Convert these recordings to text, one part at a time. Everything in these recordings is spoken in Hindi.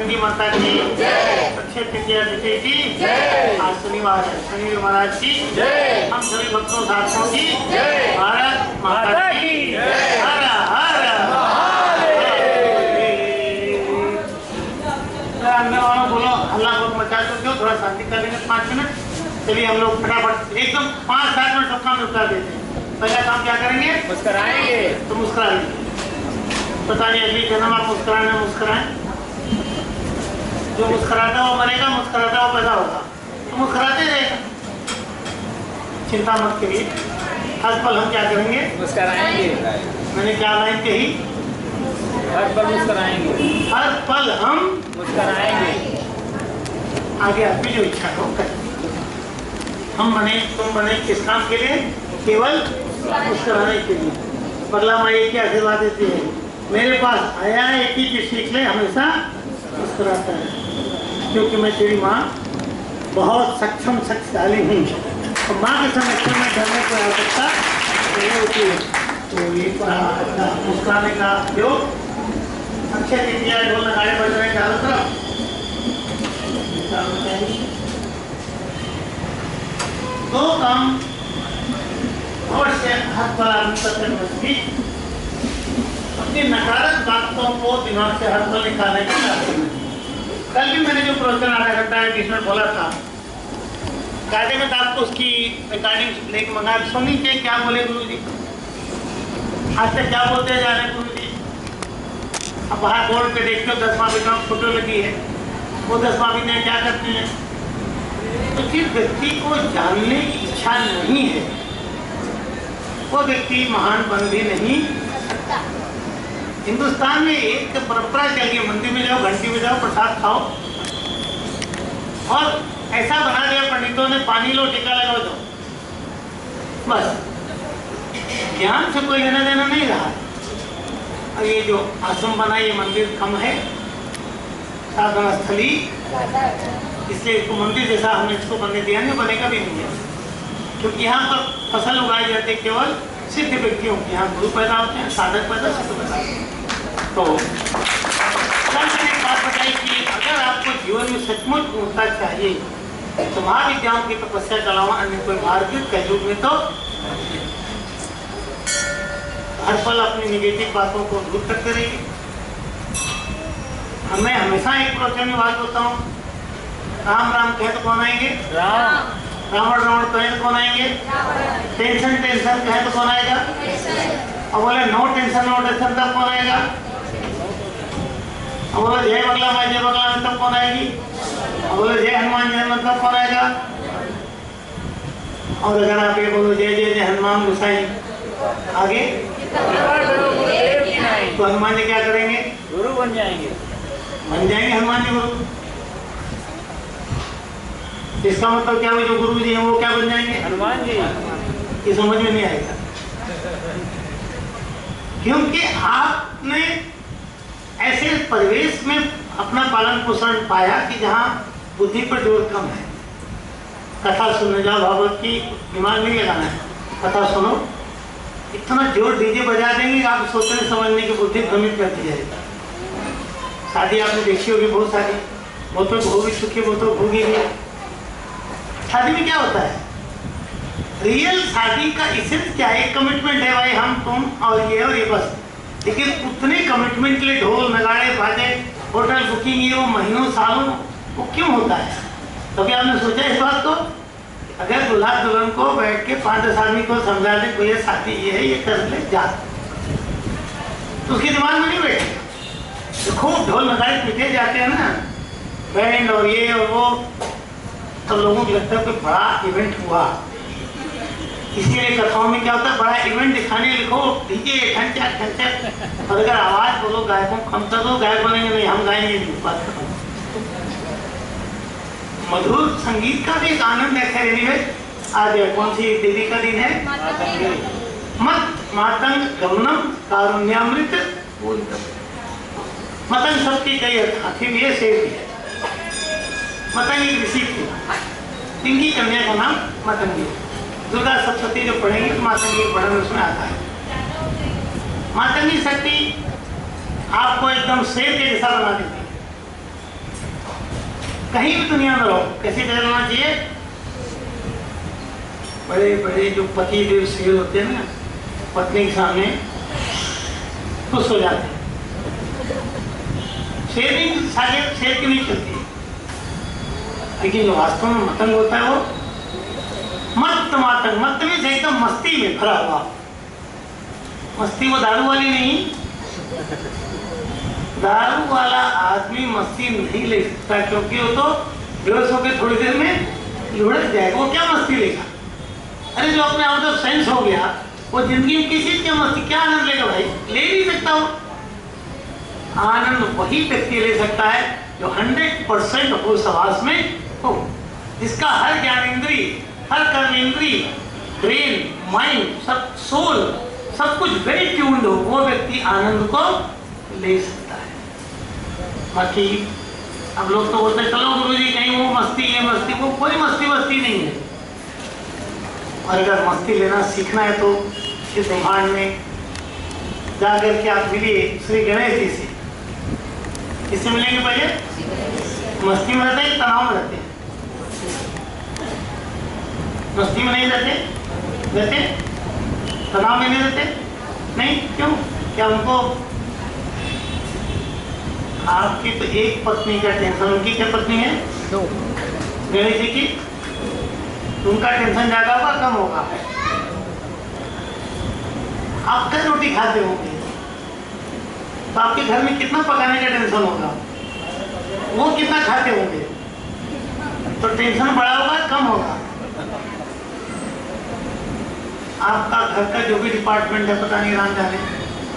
मातंगी माता की जय, अक्षय तृतीया तिथि की जय, आज शनिवार है, शनि महाराज की जय, हम सभी भक्तों साथियों की जय, भारत माता की जय, हर हर महादेव। बोलो हल्ला बहुत मचा चुके हो, थोड़ा शांति कर लेंगे 5 मिनट। चलिए हम लोग फटाफट एकदम 5-7 मिनट सब काम निपटा देते हैं। पहला काम क्या करेंगे? मुस्कुराएंगे। तो मुस्कुराएंगे, पता नहीं अगली जन्म आप मुस्कुराने मुस्कुराएं। जो मुस्कुराता वो मरेगा, मुस्कुराता वो पैदा होगा, तो मुस्कुराते रहेगा। चिंता मत करिए, हर पल हम क्या करेंगे? मुस्कुराएंगे। मैंने क्या लाइन कही? हर पल मुस्कुराएंगे, हर पल हम मुस्कुराएंगे। आगे आपकी जो इच्छा हो करें। हम बने, तुम बने किस काम के लिए? केवल मुस्कुराने के लिए। बगला माँ एक ही आशीर्वाद देती है, मेरे पास आया है एक ही चीज सीख ले, हमेशा मुस्कुराता है, क्योंकि मैं तेरी माँ बहुत सक्षम शक्तिशाली हूँ। तो माँ के संरक्षण में डरने की आवश्यकता नहीं होती है। तो ये मुस्कुराने का योग अक्षय तृतीया ढोल नगाड़े बज रहे हैं चारों तरफ। दो काम अवश्य हर पल करके अपनी नकारात्मक बातों को दिमाग से हर पल निकालने की कोशिश करें। कल भी मैंने जो प्रवचन आधा घंटा 20 मिनट बोला था, कायदे में तो आपको उसकी रिकॉर्डिंग लेके मंगा सुनी के क्या बोले गुरु जी, आज तक क्या बोलते जा रहे गुरु जी। अब बाहर बोर्ड पे देखते हो 10वां विक्रम फोटो लगी है, वो 10वां विक्रम क्या करती है। तो जिस व्यक्ति को जानने की इच्छा नहीं है वो व्यक्ति महान बन भी नहीं सकता। हिंदुस्तान में एक परंपरा चल गई, मंदिर में जाओ, घंटी में जाओ, प्रसाद खाओ, और ऐसा बना दिया पंडितों ने, पानी लो, टीका लगाओ, दो, बस। ज्ञान से कोई लेना देना नहीं रहा। और ये जो आश्रम बना, ये मंदिर कम है, साधना स्थली, इसलिए इसको मंदिर जैसा हमने इसको बनने दिया, नहीं बनेगा भी नहीं है, क्योंकि यहाँ पर फसल उगाई जाती है केवल सिद्ध व्यक्तियों की। यहाँ गुरु पैदा होते हैं, साधक पैदा, सिद्ध पैदा होते हैं। तो मैंने एक बात बताई कि अगर आपको जीवन में सचमुच पूर्णता चाहिए तो महाविद्याओं की तपस्या के अलावा अन्य कोई मार्ग कलयुग में तो हर पल अपनी निगेटिव बातों को दूर करते रहिए। मैं हमेशा एक प्रवचन में बात होता हूँ, राम राम कहे तो कौन आएंगे? राम। रावण रावण कहे तो कौन आएंगे? टेंशन टेंशन कहे तो कौन आएगा? और बोले नो टेंशन नो टेंशन तब कौन आएगा? और बोले जय बगला माँ जय बगला में तब कौन आएगी? और बोले जय हनुमान जय हनुमान तब कौन आएगा? और अगर आप ये बोलो जय जय जय हनुमान गोसाई आगे, तो हनुमान जी क्या करेंगे? गुरु बन जाएंगे, बन जाएंगे हनुमान जी गुरु। इसका मतलब क्या हुआ, जो गुरु जी हैं वो क्या बन जाएंगे? हनुमान जी। ये समझ में नहीं आएगा, क्योंकि आपने ऐसे परिवेश में अपना पालन पोषण पाया कि जहाँ बुद्धि पर जोर कम है। कथा सुनने जाओ, भागवत की दिमाग नहीं लगाना है, कथा सुनो, इतना जोर डीजे बजा देंगे आप सोचने समझने की बुद्धि भ्रमित करती जाएगी। शादी आपने देखी होगी बहुत सारी, वो तो भोगी चुकी, वो तो भोगी भी। शादी में क्या होता है? रियल शादी का इसेंस क्या है? कमिटमेंट है भाई, हम तुम और ये बस। लेकिन उतने कमिटमेंट के लिए ढोल नगाड़े बाजे, होटल बुकिंग, ये वो महीनों सालों, वो क्यों होता है? कभी आपने सोचा इस बात को? अगर दुल्हा दुल्हन को बैठ के 5-10 आदमी को समझा दे कोई शादी ये है, ये कर ले जा, तो उसके दिमाग में नहीं बैठेगा। तो खूब ढोल नगाड़े पीटे जाते हैं ना, बैंड और ये और वो, तो लोगों को लगता है कि बड़ा इवेंट हुआ। इसीलिए कथाओं में क्या होता है, बड़ा इवेंट दिखाने लिखो डीजे घंटा घंटा, और अगर आवाज बोलो गायकों कम कर दो, गायक बनेंगे नहीं, हम गाएंगे नहीं, बात खत्म। मधुर संगीत का भी एक आनंद है। खैर एनीवे, आज कौन सी देवी का दिन है? मत मातंग गमनम कारुण्यामृत पूरितम। मतंग सबकी कई अर्थ, ये शेर भी है। मतंग एक ऋषि थी, इनकी कन्या का नाम मतंगी। दुर्गा सप्तती जो पढ़ेंगे तो मातंगी वर्णन उसमें आता है। मातंगी शक्ति आपको एकदम शेर के जैसा बना देती है। कहीं भी दुनिया में रहो, कैसी जगह रहना चाहिए? बड़े बड़े जो पति देव शेर होते हैं ना, पत्नी के सामने खुश हो जाते हैं। शेर नहीं, शेर की नहीं चलती, लेकिन जो वास्तव में मतंग होता है वो मत मातंग, मत में से एकदम मस्ती में भरा हुआ। मस्ती वो दारू वाली नहीं, दारू वाला आदमी मस्ती नहीं ले सकता, क्योंकि वो तो बेहोश होकर थोड़ी देर में लुढ़क जाएगा। वो क्या मस्ती लेगा? अरे जो अपने आउट ऑफ सेंस हो गया, वो जिंदगी में किसी चीज की मस्ती क्या आनंद लेगा भाई? ले नहीं सकता। वो आनंद वही व्यक्ति ले सकता है जो 100% होश हवास में हो, जिसका हर ज्ञानेंद्री, हर कर्मेंद्री, ब्रेन, माइंड, सब सोल, सब कुछ वेरी ट्यून्ड हो, वो व्यक्ति आनंद को ले सकता है। बाकी अब लोग तो बोलते हैं चलो गुरुजी कहीं वो मस्ती है, मस्ती, वो कोई मस्ती वस्ती नहीं है। और अगर मस्ती लेना सीखना है तो इस ब्रह्मांड में जाकर के आप मिलिए श्री गणेश जी से। किससे मिलेंगे? पहले मस्ती में रहते हैं, तनाव में रहते हैं? मस्ती में नहीं रहते, तनाव में नहीं रहते? नहीं, क्यों? क्या उनको, आपकी तो एक पत्नी का टेंशन, उनकी क्या पत्नी है? दो। गणेश जी की, उनका टेंशन ज्यादा होगा कम होगा? आप क्या रोटी खाते होंगे तो आपके घर में कितना पकाने का टेंशन होगा, वो कितना खाते होंगे, तो टेंशन बड़ा होगा कम होगा? आपका घर का जो भी डिपार्टमेंट है, पता नहीं राम जाने,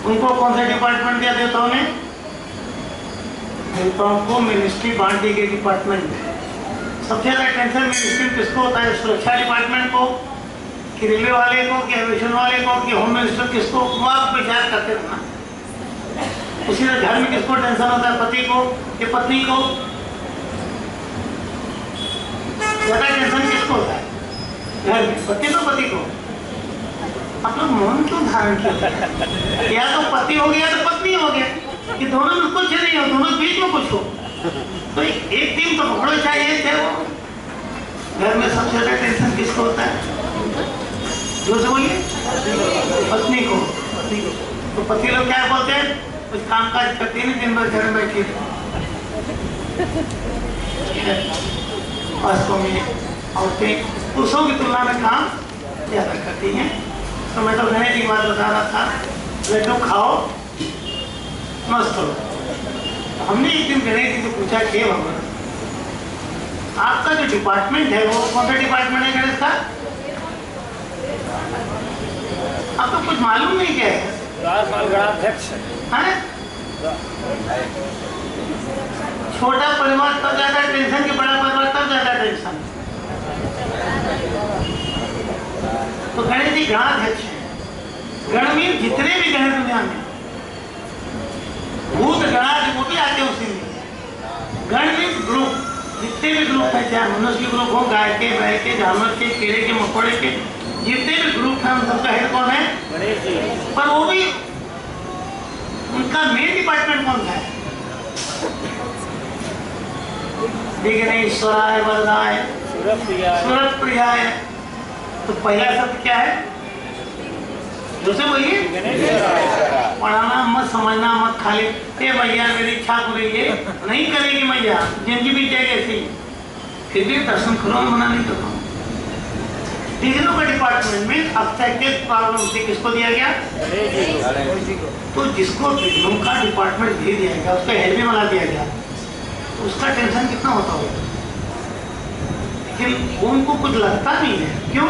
उनको कौन सा डिपार्टमेंट दिया देवताओं ने? देवताओं को मिनिस्ट्री बांट दी गई डिपार्टमेंट। सबसे ज्यादा टेंशन मिनिस्ट्री किसको होता है? सुरक्षा डिपार्टमेंट को, कि रेलवे वाले को, कि एविएशन वाले को, कि होम मिनिस्टर किसको? वो आप विचार करते रहना। उसी तरह घर में किसको टेंशन होता है? पति को कि पत्नी को? ज्यादा टेंशन किसको होता है घर में? पति को, पति को? आप लोग मौन क्यों धारण किया? या तो पति हो गया तो पत्नी हो गया, कि दोनों में कुछ नहीं हो, दोनों बीच में कुछ हो, तो एक टीम तो पकड़ो चाहिए थे। वो घर में सबसे ज्यादा टेंशन किसको होता है? जो से बोलिए, पत्नी को। तो पति लोग क्या बोलते हैं? कुछ काम काज करती नहीं, दिन भर घर में बैठी। वास्तव में औरतें पुरुषों की तुलना में काम ज्यादा करती हैं। तो मैं तो गणेश जी की बात बता रहा था, लड्डू खाओ मस्त हो। तो हमने एक दिन गणेश जी से पूछा कि भगवान आपका जो डिपार्टमेंट है वो कौन सा डिपार्टमेंट है गणेश का? आपको कुछ मालूम नहीं क्या है? छोटा परिवार तब ज्यादा टेंशन कि बड़ा परिवार तब ज्यादा टेंशन? तो गणेश जी गणाध्यक्ष हैं। गण में जितने भी गण दुनिया में, भूत गणाज वो भी आते हैं उसी में। गण में ग्रुप, जितने भी ग्रुप है, चाहे मनुष्य के ग्रुप हो, गाय के, बैल के, जानवर के, कीड़े के, मकोड़े के, जितने भी ग्रुप है उन सबका हेड कौन है? गणेश जी। पर वो भी उनका मेन डिपार्टमेंट कौन सा है? विघ्नेश्वराय वरदाय सुरप्रियाय। तो पहला शब्द क्या है? जो से बोलिए, पढ़ाना मत, समझना मत, खाली ए भैया मेरी इच्छा पूरी है नहीं करेगी मैया, जिंदगी बीत जाएगी ऐसी, फिर भी दर्शन करो, मना नहीं करो। तीनों का डिपार्टमेंट में ऑब्स्टेकल्स प्रॉब्लम से किसको दिया गया? तो जिसको तीनों का डिपार्टमेंट दे दिया गया, उसका हेड भी बना दिया गया, तो उसका टेंशन कितना होता होगा? लेकिन उनको कुछ लगता नहीं है। क्यों?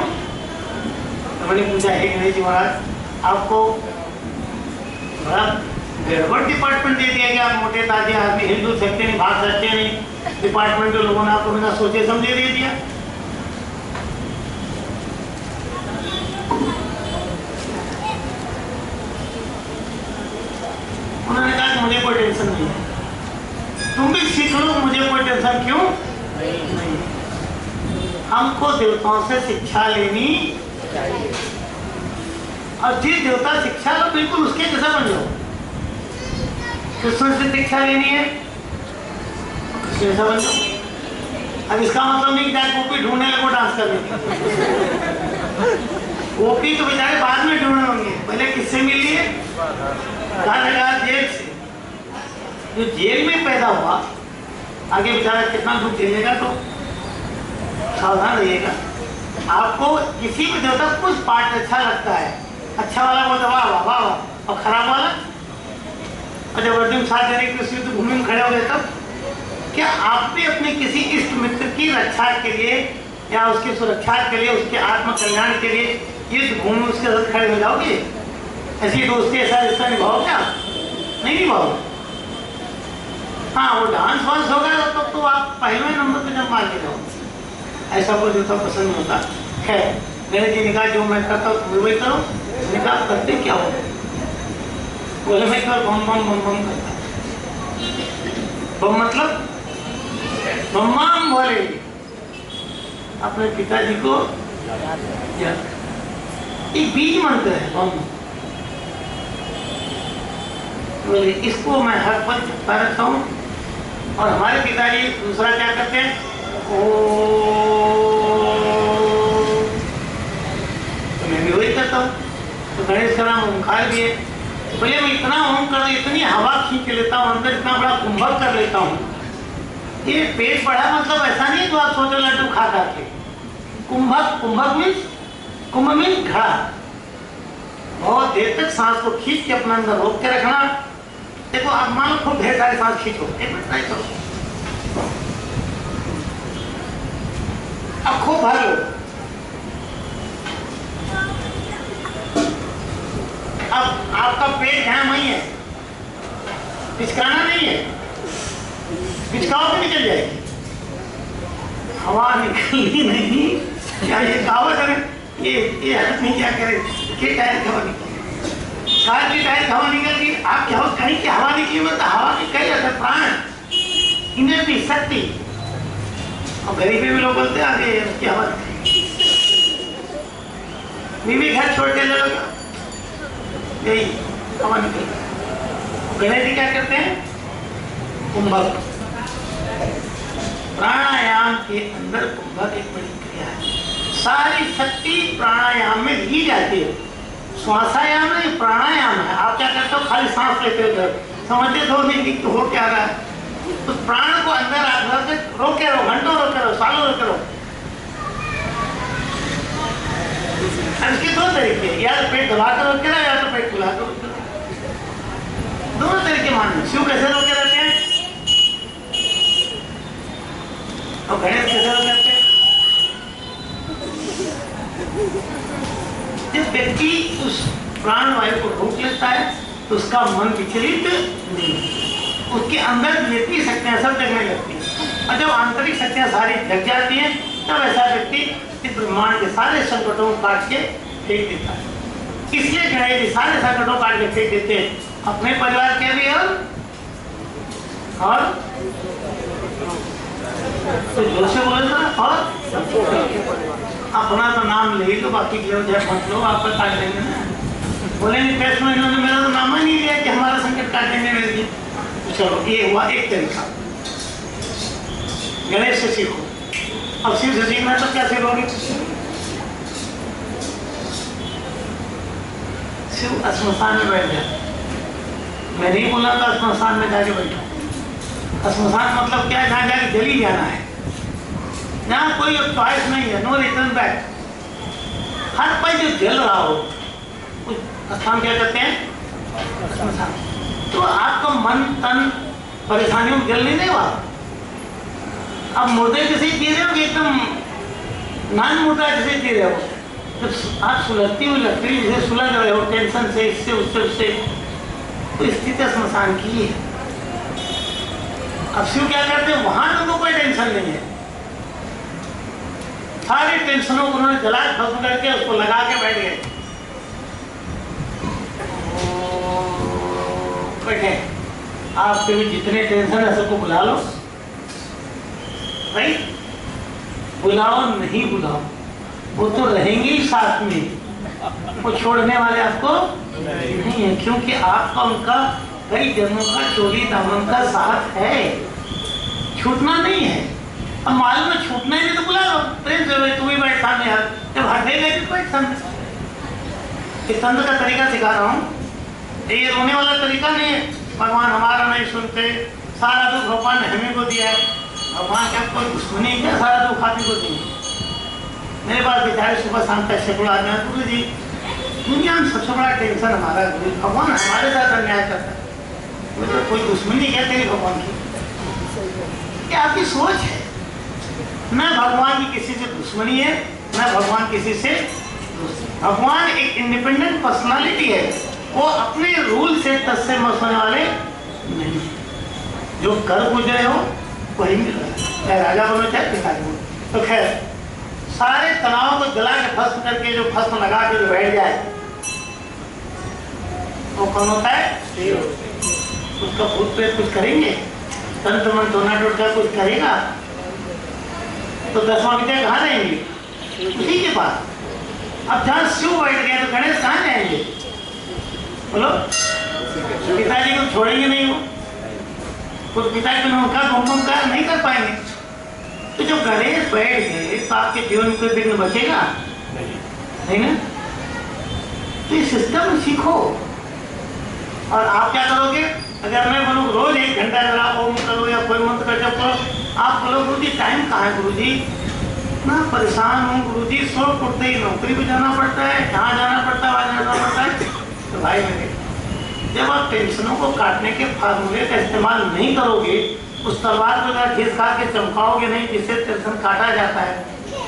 तो मैंने पूछा है गणेश जी महाराज आपको बड़ा गड़बड़ डिपार्टमेंट दे दिया गया, आप मोटे ताजे आदमी, हिंदू सकते नहीं, भाग सकते नहीं, डिपार्टमेंट के लोगों ने आपको बिना सोचे समझे दे दिया। उन्होंने कहा कि मुझे कोई टेंशन नहीं है, तुम भी सीख लो, मुझे कोई टेंशन क्यों नहीं। हमको देवताओं से शिक्षा लेनी चाहिए, और जिस देवता शिक्षा लो बिल्कुल उसके जैसा बन जाओ। कृष्ण से शिक्षा लेनी है, कृष्ण जैसा बन जाओ। अब इसका मतलब नहीं कि जाए गोपी ढूंढने लगो डांस करने की। गोपी तो बेचारे बाद में ढूंढने होंगे, पहले किससे मिल लिए? जेल से। जो जेल में पैदा हुआ आगे बेचारा कितना दुख झेलेगा, तो सावधान रहिएगा। आपको किसी भी देवता कुछ पार्ट अच्छा लगता है, अच्छा वाला बोलते वाह वाह वाह वाह, और खराब वाला, और जब अर्जुन साथ देने के लिए भूमि में खड़े हो गए तब क्या आपने अपने किसी इष्ट मित्र की रक्षा के लिए या उसकी सुरक्षा के लिए, उसके आत्म कल्याण के लिए युद्ध भूमि में उसके साथ खड़े हो जाओगे? ऐसी दोस्ती ऐसा रिश्ता निभाओगे आप? नहीं निभाओगे। हाँ, वो डांस वांस होगा तो आप पहले नंबर पे जब मार के जाओ, ऐसा कोई देवता पसंद नहीं होता। खैर, मेरे जी ने कहा जो मैं करता हूँ तुम वही करो। मैंने कहा करते क्या हो? बोले मैं केवल बम बम बम बम करता। बम मतलब बम बम बोले अपने पिताजी को एक बीज मंत्र है बम। बोले इसको मैं हर पल जपता रहता हूँ। और हमारे पिताजी दूसरा क्या करते हैं? ओ, तो मैं भी वही करता हूँ। तो गणेश का नाम ओंकार भी है। बोले मैं इतना ओम कर, इतनी हवा खींच लेता हूँ अंदर, इतना बड़ा कुंभक कर लेता हूँ। ये पेट बढ़ा मतलब ऐसा नहीं तो आप सोचो लड्डू खा खा के। कुंभक, कुंभक मीन्स कुंभ मीन्स घड़ा। बहुत देर तक सांस को खींच के अपना अंदर रोक के रखना। देखो आप मान लो खूब ढेर सारी सांस खींचो, एक मिनट ट्राई करो, अब खूब भर लो। अब आपका पेट यहाँ वही है, पिचकाना नहीं है, पिचकाओ तो निकल जाएगी, हवा निकलनी नहीं। क्या ये कहावत है? ये आदमी क्या करे कि टायर हवा निकली, साथ की टायर हवा निकल गई, आप क्या हो कहीं की हवा निकली में तो हवा की कई जाता प्राण, एनर्जी, शक्ति। और गरीबी भी लोग बोलते हैं आगे उसकी हवा बीवी घर छोड़ के ले लो, यही हवा निकल। गणेश जी क्या करते हैं? कुंभक। प्राणायाम के अंदर कुंभक एक बड़ी क्रिया है। सारी शक्ति प्राणायाम में ली जाती है। श्वासायाम नहीं, प्राणायाम है। आप क्या करते हो? खाली सांस लेते हो, इधर समझते हो नहीं कि हो क्या रहा है। तो प्राण को अंदर आप रोके रहो, घंटों रोके रहो, सालों रोके रहो। इसके दो तरीके, या तो पेट दबा कर रोके रहो या तो पेट खुला कर रोके रहो। दोनों तरीके मानने। शिव कैसे रोके रहते हैं और गणेश कैसे रोके रहते हैं? जब व्यक्ति उस प्राण वायु को रोक लेता है तो उसका मन विचलित नहीं, उसके अंदर जितनी शक्तियां सब जगने लगती हैं। और जब आंतरिक शक्तियां सारी जग जाती हैं तब ऐसा व्यक्ति इस ब्रह्मांड के सारे संकटों को काट के फेंक देता है। इसलिए गणेश जी सारे संकटों काट के फेंक देते हैं, अपने परिवार के भी और तो जोर से बोले ना, और अपना तो नाम ले लो, बाकी लो चाहे मत लो, आपका काट देंगे ना। बोले नहीं टेस्ट में इन्होंने मेरा तो नाम ही नहीं लिया कि हमारा संकट काट देंगे मेरे लिए। चलो ये हुआ एक तरीका, गणेश से सीखो। अब शिव से सीखना तो क्या सीखोगे? शिव श्मशान में बैठ जाए। मैं नहीं बोला था श्मशान में जाके बैठो। श्मशान मतलब क्या है? जहाँ जाके जली जाना है, जहाँ कोई चॉइस नहीं है, नो रिटर्न बैक। हर पल जो जल रहा हो उस स्थान क्या कहते हैं? श्मशान। तो आपका मन तन परेशानियों में जल नहीं देगा। आप मुर्दे जैसे जी रहे हो कि एकदम नान मुर्दा जैसे जी रहे हो। जब आप सुलगती हुई लकड़ी जैसे सुलग रहे हो टेंशन से, इससे उससे उससे, तो स्थिति श्मशान की है। अब शिव क्या करते हैं? वहां तो कोई टेंशन नहीं है, सारी टेंशनों को उन्होंने जला खत्म करके उसको लगा के बैठ गए। बैठे आपके भी जितने टेंशन है सबको बुला लो भाई, बुलाओ नहीं बुलाओ, वो तो रहेंगे ही साथ में, वो छोड़ने वाले आपको नहीं है, क्योंकि आपका उनका कई जन्मों का चोरी दामन का साथ है, छूटना नहीं है। अब मालूम है छूटना ही नहीं तो बुला लो प्रेम से, भाई तू ही बैठ सामने यार, जब हटे गए तो बैठ सामने। इस तंत्र का तरीका सिखा रहा हूँ, ये रोने वाला तरीका नहीं है। भगवान हमारा नहीं सुनते, सारा दुख भगवान ने हमें को दिया है। भगवान क्या कोई दुश्मनी क्या सारा दुख आदमी को दिए? मेरे पास बेचारे सुबह शाम तक सैकड़ों आदमी, गुरु जी दुनिया में सबसे बड़ा टेंशन हमारा गुरु, भगवान हमारे साथ अन्याय करता है। तो कोई दुश्मनी क्या तेरी भगवान की? क्या आपकी सोच है? न भगवान की किसी से दुश्मनी है, न भगवान किसी से। भगवान एक इंडिपेंडेंट पर्सनालिटी है, वो अपने रूल से तस से मस होने वाले नहीं। जो कर गुजरे हो वही मिल रहा है, चाहे राजा बनो चाहे पिताजी बनो। तो खैर सारे तनाव को जला के भस्म करके जो भस्म लगा के जो बैठ जाए वो कौन होता है? उसका भूत प्रेत कुछ करेंगे, तंत्र मंत्र टोना टोटका कुछ करेगा तो 10वां विद्या कहाँ रहेंगे? उसी के पास। अब जहाँ शिव बैठ गए तो गणेश कहाँ जाएंगे? बोलो, पिताजी को छोड़ेंगे नहीं, वो कुछ पिताजी को उनका घूम नहीं कर पाएंगे। तो जब गणेश बैठ गए तो आपके जीवन में कोई विघ्न बचेगा नहीं ना? तो ये सिस्टम सीखो। और आप क्या करोगे? अगर मैं बोलूँ रोज 1 घंटा जरा ओम करो या कोई मंत्र का जप करो, आप बोलो गुरु जी टाइम कहाँ है? गुरु जी ना परेशान हूँ गुरु जी, सो उठते ही नौकरी पे जाना पड़ता है, जहाँ जाना पड़ता है वहाँ जाना पड़ता है। तो भाई मेरे, जब आप टेंशनों को काटने के फार्मूले का इस्तेमाल नहीं करोगे, उस तलवार को अगर घिस खा के चमकाओगे नहीं जिससे टेंशन काटा जाता है,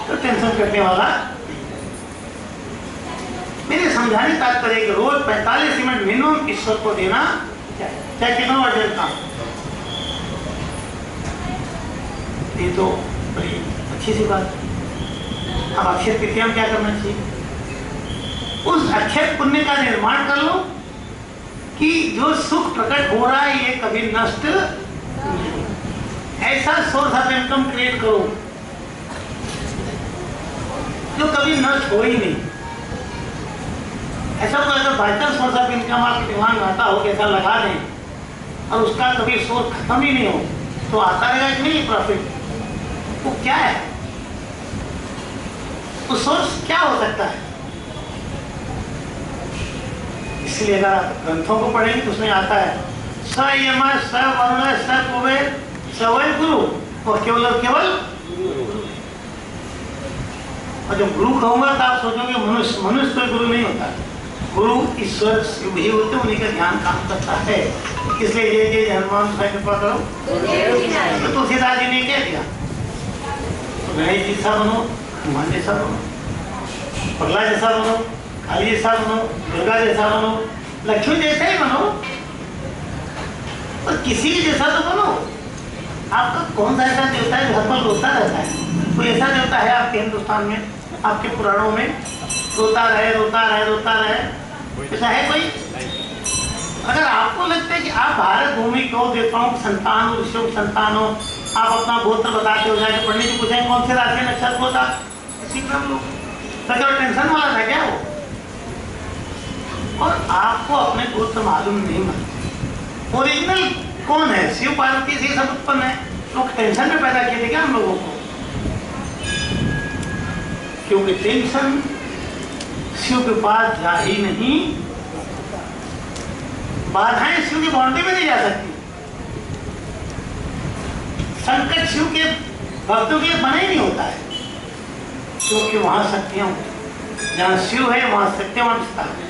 तो टेंशन कटने वाला। मेरे समझाने तात्पर्य कि रोज 45 मिनट मिनिमम ईश्वर को देना चाहे कितना अर्जेंट काम। ये तो बड़ी अच्छी सी बात है। अब अक्षय तृतीया में क्या करना चाहिए? उस अक्षय पुण्य का निर्माण कर लो कि जो सुख प्रकट हो रहा है ये कभी नष्ट नहीं। ऐसा सोर्स ऑफ इनकम क्रिएट करो जो कभी नष्ट हो ही नहीं। ऐसा कोई अगर बाइचांस सोर्स ऑफ इनकम आपके दिमाग में आता हो कि ऐसा लगा दें और उसका कभी सोर्स खत्म ही नहीं हो, तो आता रहेगा कि नहीं प्रॉफिट? वो क्या है? वो सोर्स क्या हो सकता है? इसलिए अगर आप ग्रंथों को पढ़ेंगे तो उसमें आता है स यम स वरुण स कुबेर स वै गुरु, और केवल और जब गुरु कहूंगा तो आप सोचोगे मनुष्य कोई गुरु नहीं होता। गुरु ईश्वर भी होते, उन्हीं का ध्यान काम करता है। इसलिए ये हनुमान जी कृपा करो, तो तुलसीदास जी ने क्या दिया? गणेश जैसा बनो, हनुमान जैसा बनो, प्रहलाद जैसा बनो, काली जैसा बनो, दुर्गा जैसा बनो, लक्ष्मी जैसा ही बनो, और किसी जैसा तो बनो। आपका कौन सा ऐसा देवता है घर पर रोता रहता है? कोई ऐसा देवता है आपके हिंदुस्तान में, आपके पुराणों में? रोता रहे रोता रहे रोता रहे, ऐसा है कोई? अगर आपको लगता है कि आप भारत भूमि को देवताओं की संतान हो, ऋषियों की संतान हो, आप अपना गोत्र बताते हो, जाके पंडित जी पूछेंगे कौन से राशि नक्षत्र होता, क्रम लोग टेंशन वाला था क्या वो? और आपको अपने गोत्र मालूम नहीं मालूम ओरिजिनल कौन है? शिव पार्वती से सब उत्पन्न है। लोग टेंशन में पैदा किए थे क्या हम लोगों को? क्योंकि टेंशन शिव के पास जा ही नहीं, बाधाएं शिव की बाउंड्री में नहीं जा सकती, संकट शिव के भक्तों के लिए बना ही नहीं होता है, क्योंकि वहां शक्तियां होती, जहाँ शिव है वहां सत्यवान है।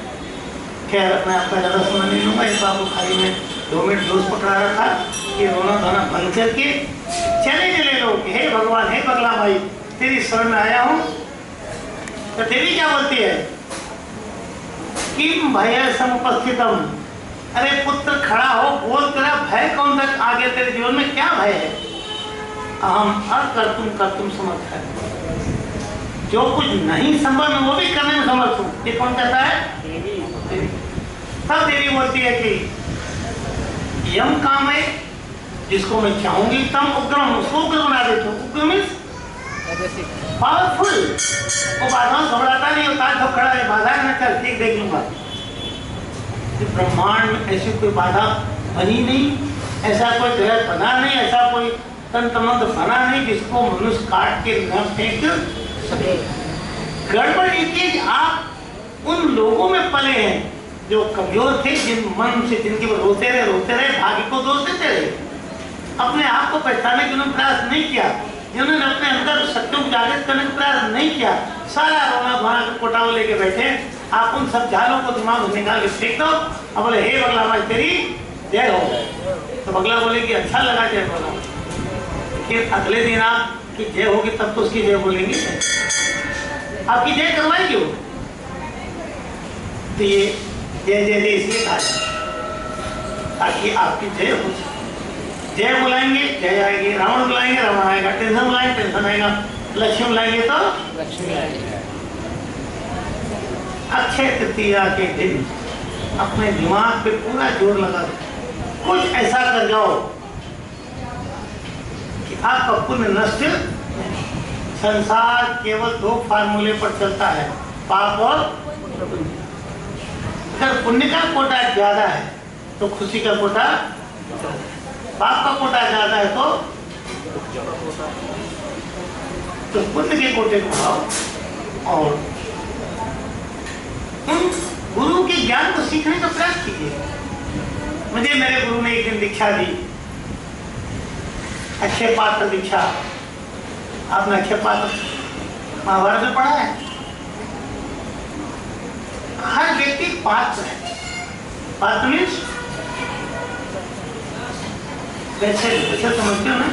खैर मैं आपका ज़्यादा समय नहीं लूँगा, इस बात को खाली में 2 मिनट जोश पकड़ा रहा था कि रोना धोना बंद करके चले लोग, हे भगवान, हे बगला भाई, तेरी शरण में आया हूँ। तो देवी क्या बोलती है? किम भय समुपस्थितम, अरे पुत्र खड़ा हो, बोल तेरा भय कौन सा आगे तेरे जीवन में क्या भय है? अहम अकर्तुम समर्थ है, जो कुछ नहीं संभव मैं वो भी करने में समर्थ हूँ। ये कौन कहता है? देवी। तब देवी बोलती है कि यम काम है जिसको मैं चाहूंगी तम उग्रम, उसको उग्र बना देती हूँ। उग्र मीन्स पावरफुल, वो बाधाओं घबराता नहीं होता, जो खड़ा है बाधा है ना, चल ठीक देख लूंगा। ब्रह्मांड में ऐसी कोई बाधा बनी नहीं, ऐसा कोई ग्रह बना नहीं, ऐसा कोई तंत्रमंत्र बना नहीं जिसको मनुष्य काट के न फेंक सके। गड़बड़ ये थी कि आप उन लोगों में पले हैं जो कमजोर थे, जिन मन से जिनके ऊपर रोते रहे, भाग्य को दोष देते रहे, अपने आप को पहचानने के उन्होंने प्रयास नहीं किया, जिन्होंने अपने अंदर सत्यों को जागृत करने का प्रयास नहीं किया, सारा रोना धोना कोटाव लेके बैठे। आप उन सब झालों को दिमाग में निकाल के फेंक दो और बोले हे बगला भाई तेरी जय हो। तो बगला बोले कि अच्छा लगा जय बोला, फिर अगले दिन आपकी जय होगी तब तो उसकी जय बोलेंगे, आपकी जय करवाएंगे वो। तो ये जय जय जय इसलिए कहा ताकि आपकी जय हो सके। जय बुलाएंगे जय आएगी, रावण बुलाएंगे रावण आएगा, टेंशन बुलाएंगे टेंशन आएगा, लक्ष्मी बुलाएंगे तो लक्ष्मी आएगी। अक्षय तृतीया के दिन अपने दिमाग पे पूरा जोर लगा दो, कुछ ऐसा कर जाओ कि आपका पुण्य नष्ट। संसार केवल 2 फार्मूले पर चलता है, पाप और पुण्य। अगर पुण्य का कोटा ज्यादा है तो खुशी का कोटा, पाप का कोटा ज्यादा है तो पुण्य के कोटे को खाओ। और उन गुरु के ज्ञान को सीखने का प्रयास कीजिए। मुझे मेरे गुरु ने एक दिन दीक्षा दी, अक्षय पात्र दीक्षा। आपने अक्षय पात्र महाभारत में पढ़ा है? हर व्यक्ति पात्र है। पात्र मीन्स वैसे समझते हो ना।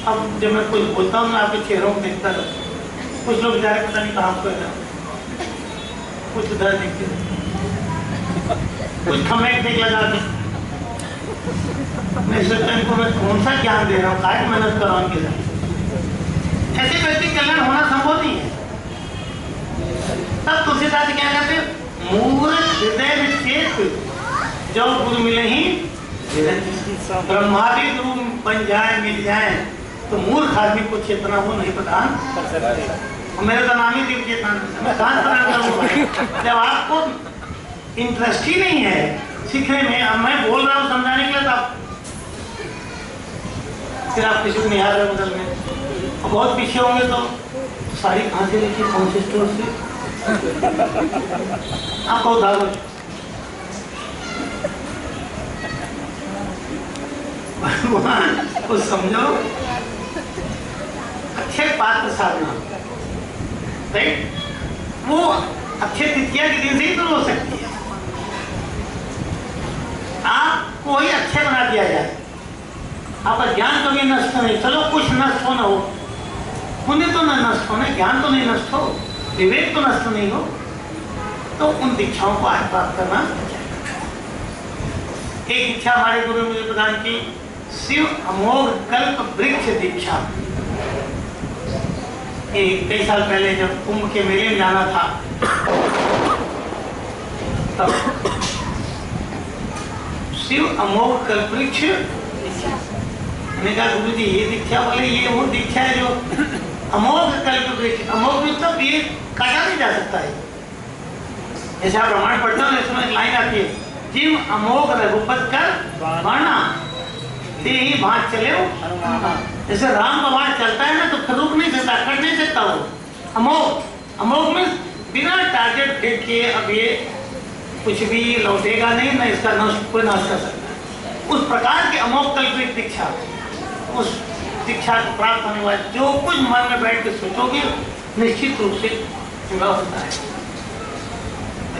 अब जब मैं कुछ बोलता हूँ मैं आपके चेहरों को देखता रहता हूँ। कुछ लोग बेचारे पता नहीं कहाँ को है, कुछ उधर देखते, कुछ खमेट देख लगा के। मैं सोचता इनको मैं कौन सा ज्ञान दे रहा हूँ, काय मेहनत कर रहा हूँ इनके साथ। ऐसे व्यक्ति कल्याण होना संभव नहीं है। तब तुलसीदास क्या कहते हैं? मूर्ख हृदय विचेत जो गुरु मिले ही ब्रह्मादि गुरु बन जाए मिल जाए तो मूर्ख आदमी को चेतना वो नहीं प्रदान कर सकते। मेरे तो नाम ही दिव्य चेतना, मैं कहाँ प्रदान करूँगा जब आपको इंटरेस्ट ही नहीं है सीखने में। अब मैं बोल रहा हूँ समझाने के लिए, तो फिर आप किसी को नहीं आ रहे बदल में, और बहुत पीछे होंगे तो साड़ी कहाँ से लेके कौन से स्टोर से आपको उधार हो। भगवान को समझो, अक्षय पात्र साधना, राइट? वो अक्षय तृतीया के दिन से ही तो हो सकती है। आपको ही अक्षय बना दिया जाए, आपका ज्ञान कभी नष्ट नहीं। चलो कुछ नष्ट हो न हो, पुण्य तो न नष्ट हो, ना ज्ञान तो नहीं नष्ट हो, विवेक तो नष्ट नहीं हो, तो उन दीक्षाओं को आज प्राप्त करना चाहिए। एक दीक्षा हमारे गुरु ने मुझे प्रदान की, शिव अमोघ कल्प वृक्ष दीक्षा। कई साल पहले जब कुंभ के मेले में जाना था तब शिव अमोघ कल्प वृक्ष। मैंने कहा गुरु जी ये दीक्षा, बोले ये वो दीक्षा है जो अमोघ कल्प वृक्ष। अमोघ मतलब ये काटा नहीं जा सकता है। जैसे आप रामायण पढ़ते हो इसमें एक लाइन आती है, जिम अमोघ रघुपत कर बाणा ते ही भाग चले हो। जैसे राम का बाण चलता है ना तो फिर रुक नहीं सकता, कट नहीं सकता वो। अमोघ, अमोघ में बिना टारगेट फेंक किए अब ये कुछ भी लौटेगा नहीं, ना इसका नष्ट कोई नाश कर सकता है। उस प्रकार की अमोघ कल्पित दीक्षा, उस दीक्षा को प्राप्त होने वाले जो कुछ मन में बैठ के सोचोगे निश्चित रूप से पूरा होता है।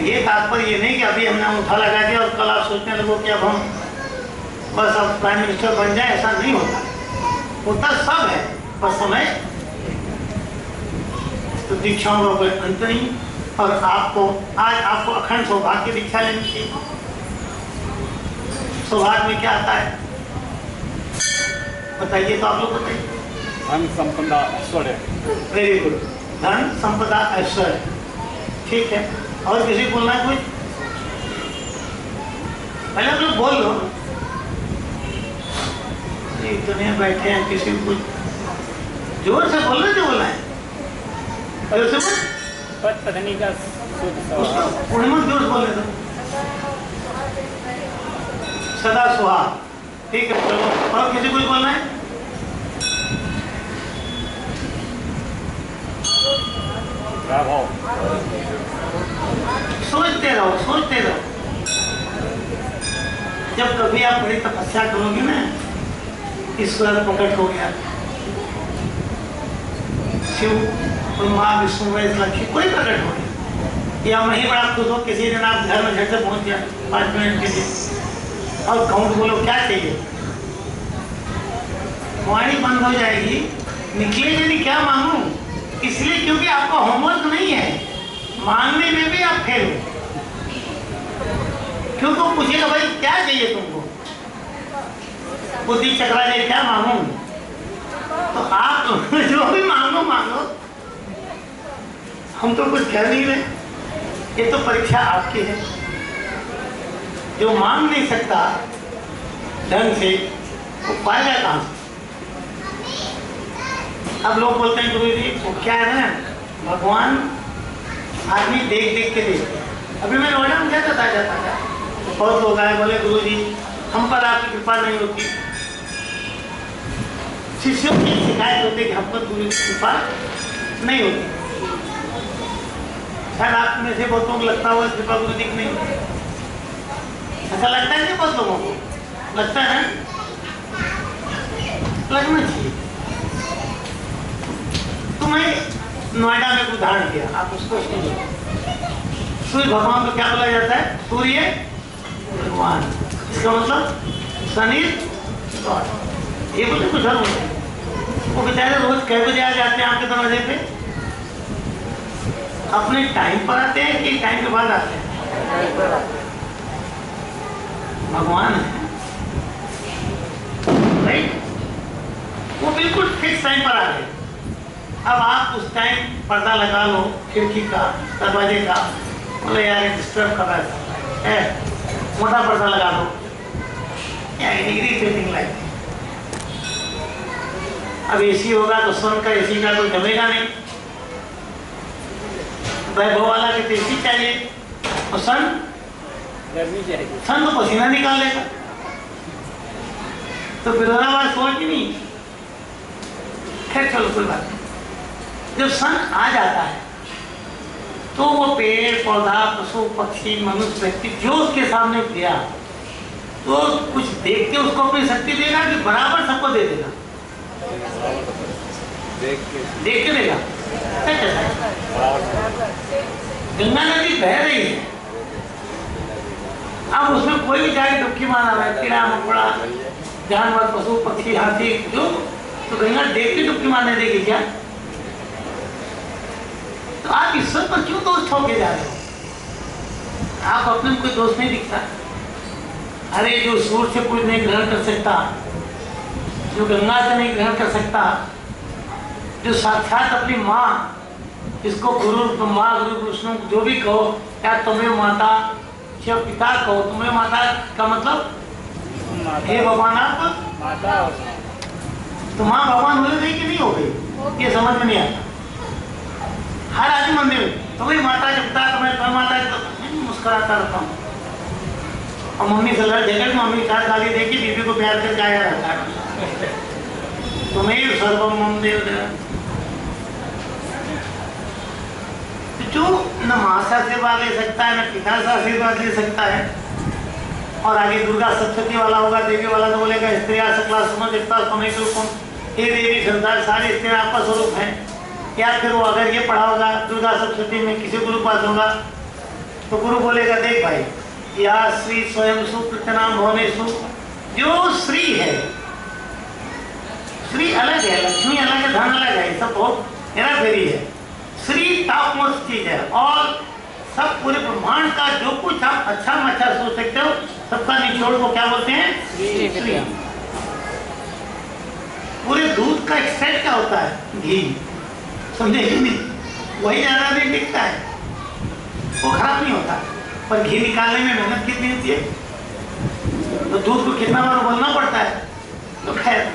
ये तात्पर्य ये नहीं कि अभी हमने अंगूठा लगा दिया और कल आप सोचने लगो कि अब हम बस अब प्राइम मिनिस्टर बन जाए, ऐसा नहीं होता। होता सब है, बस समय। तो दीक्षाओं का कोई अंत नहीं। और आपको आज आपको अखंड सौभाग्य दीक्षा लेनी चाहिए। सौभाग्य में क्या आता है बताइए, तो आप लोग बताइए। धन संपदा ऐश्वर्य। वेरी गुड, धन संपदा ऐश्वर्य, ठीक है। और किसी को बोलना है कुछ? पहले आप लोग बोल लो, इतने बैठे हैं, किसी को जोर से बोलना जो बोलना है। जोर से बोल, पत्नी का पूर्णिमा जोर से बोलने दो। सदा सुहाग, ठीक है, चलो और किसी कुछ बोलना है? वैभव सोचते रहो, सोचते रहो। जब कभी आप बड़ी तपस्या करोगे ना, ईश्वर प्रकट हो गया, शिव ब्रह्मा विष्णु महेश लक्ष्मी कोई प्रकट हो गया, या वहीं बड़ा खुश हो किसी दिन आप घर में झट से पहुंच गया 5 मिनट के लिए और काउंट बोलो क्या चाहिए, वाणी बंद हो जाएगी, निकलेगी नहीं क्या मांगू, इसलिए क्योंकि आपका होमवर्क नहीं है, मांगने में भी आप फेल हो। क्योंकि वो पूछेगा भाई क्या चाहिए तुमको, बुद्धि चकरा जाए क्या मांगू, तो आप जो भी मांगो मांगो, हम तो कुछ कह नहीं रहे, ये तो परीक्षा आपकी है। जो मांग नहीं सकता ढंग से वो पाएगा कहां से? अब लोग बोलते हैं गुरु जी वो क्या है ना, भगवान आदमी देख देख के देखते हैं। अभी मैं नोएडा में जाता था, बहुत लोग आए बोले गुरु जी हम पर आपकी कृपा नहीं होती, शिष्यों की शिकायत होती कि हम पर गुरु की कृपा नहीं होती। शायद आप में से बहुतों को लगता हुआ कृपा गुरु जी की नहीं होती, ऐसा लगता है कि बहुत लोगों को लगता है, लगना चाहिए। तो मैं नोएडा में एक उदाहरण दिया, आप उसको सुनिए। सूर्य भगवान को क्या बोला जाता है? सूर्य भगवान, इसका मतलब शनि गॉड। ये बोलते कुछ और बोलते हैं। वो बेचारे रोज कै बजे आ जाते हैं आपके दरवाजे पे? अपने टाइम पर आते हैं कि टाइम के बाद आते हैं? भगवान है राइट, वो बिल्कुल फिक्स टाइम पर आ गए। अब आप उस टाइम पर्दा लगा लो खिड़की का, दरवाजे का, बोले यार डिस्टर्ब कर रहा है, मोटा पर्दा लगा दो, इरिटेटिंग लाइक। अब एसी होगा तो सन का एसी का तो जमेगा नहीं, वैभव वाला के एसी चाहिए और सन गर्मी चाहिए, सन तो पसीना निकाल लेगा, तो विरोधाभास हुआ कि नहीं? खैर चलो कोई बात नहीं। जब सन आ जाता है तो वो पेड़ पौधा पशु पक्षी मनुष्य व्यक्ति जो उसके सामने गया तो कुछ देख के उसको अपनी शक्ति देगा कि बराबर सबको दे देगा? देख के देगा। गंगा नदी बह रही है, अब उसमें कोई भी जाके डुबकी मारा है, कीड़ा मकोड़ा जानवर पशु पक्षी हाथी जो, तो गंगा देख के डुबकी मारने देगी क्या? तो आप ईश्वर पर क्यों दोष ठोके जा रहे हो? आप अपने में कोई दोष नहीं दिखता। अरे जो सूर्य से कुछ नहीं ग्रहण कर सकता, जो गंगा से नहीं ग्रहण कर सकता, जो साक्षात अपनी माँ, जिसको गुरु ब्रह्मा गुरु विष्णु जो भी कहो, या तुम्हें माता या पिता कहो, तुम्हें माता का मतलब हे भगवान, आप माता तो माँ भगवान हो गई कि नहीं हो गई, ये समझ में नहीं आता। हर आदमी मंदिर में तो भाई माता जपता है, तो मैं माता मुस्कुराता रहता हूँ, और मम्मी से लड़ झगड़, मम्मी चार गाली देके बीबी को प्यार करके आया रहता है, तुम्हें सर्वम मम देव। जो न माँ से आशीर्वाद ले सकता है, न पिता से आशीर्वाद ले सकता है, और आगे दुर्गा सप्तशती वाला होगा, देवी वाला तो बोलेगा स्त्रिया सकला समझ एकता समय के रूपम, हे देवी संसार सारी स्त्रियाँ आपका स्वरूप है। या फिर वो अगर ये पढ़ा होगा दुर्गा सप्तशती में किसी गुरु पास होगा, तो गुरु बोलेगा देख भाई, या श्री स्वयं सुप्रतनाम भुवनेषु, जो श्री है, श्री अलग है, लक्ष्मी अलग है, धन अलग है, सब बहुत हेरा फेरी है। श्री टॉप मोस्ट चीज है, और सब पूरे ब्रह्मांड का जो कुछ आप अच्छा में अच्छा सोच सकते हो, सबका निचोड़ को क्या बोलते हैं? श्री। पूरे दूध का एक्सट्रैक्ट क्या होता है? घी। समझे कि नहीं? वही ज्यादा दिन टिकता है, वो खराब नहीं होता, पर घी निकालने में मेहनत कितनी होती है, तो दूध को कितना बार उबलना पड़ता है। तो खैर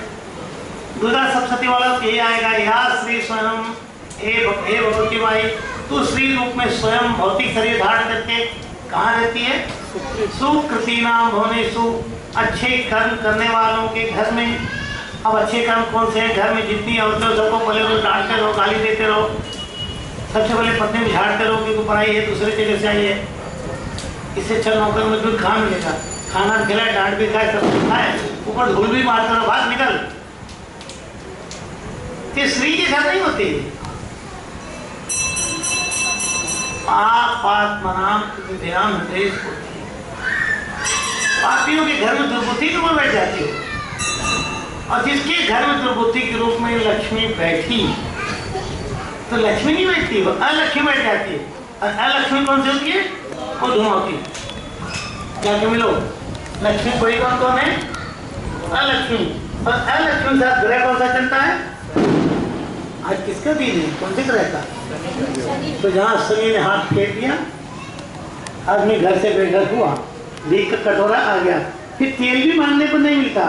दुर्गा सप्तशती वाला ये आएगा, या श्री स्वयं हे भगवती माई, तू श्री रूप में स्वयं भौतिक शरीर धारण करके कहाँ रहती है? सुकृति नाम भुवनेषु, अच्छे कर्म करने वालों के घर में, अब अच्छे कर्म कौन से हैं? घर में जितनी औरतें हो सबको पहले वो डांटते रहो, गाली देते रहो, सबसे पहले पत्नी में झाड़ते रहो कि कोई पढ़ाई है दूसरे जगह से आई है, इससे अच्छा नौकर में कोई खा मिलेगा, खाना खिलाए, डांट भी खाए, सब कुछ खाए, ऊपर धूल भी मारते रहो, भाग निकल। ये स्त्री के घर नहीं होती। पापात्मनां विद्याम हृदय स्फुरति। पापियों के घर में दुर्बुद्धि के ऊपर बैठ जाती हो, और जिसके घर में दुर्बुद्धि के रूप में लक्ष्मी बैठी तो लक्ष्मी नहीं बैठती, वो अलक्ष्मी बैठ जाती है। और अलक्ष्मी कौन सी होती है? वो धुआं होती है। क्या क्या मिलो? लक्ष्मी कोई कौन कौन है? अलक्ष्मी। और अलक्ष्मी साथ ग्रह कौन सा चलता है? आज किसका दिन है? कौन से ग्रह का? तो जहाँ शनि ने हाथ फेर दिया, आदमी घर से बेघर हुआ, देख का कटोरा आ गया, फिर तेल भी मांगने को नहीं मिलता,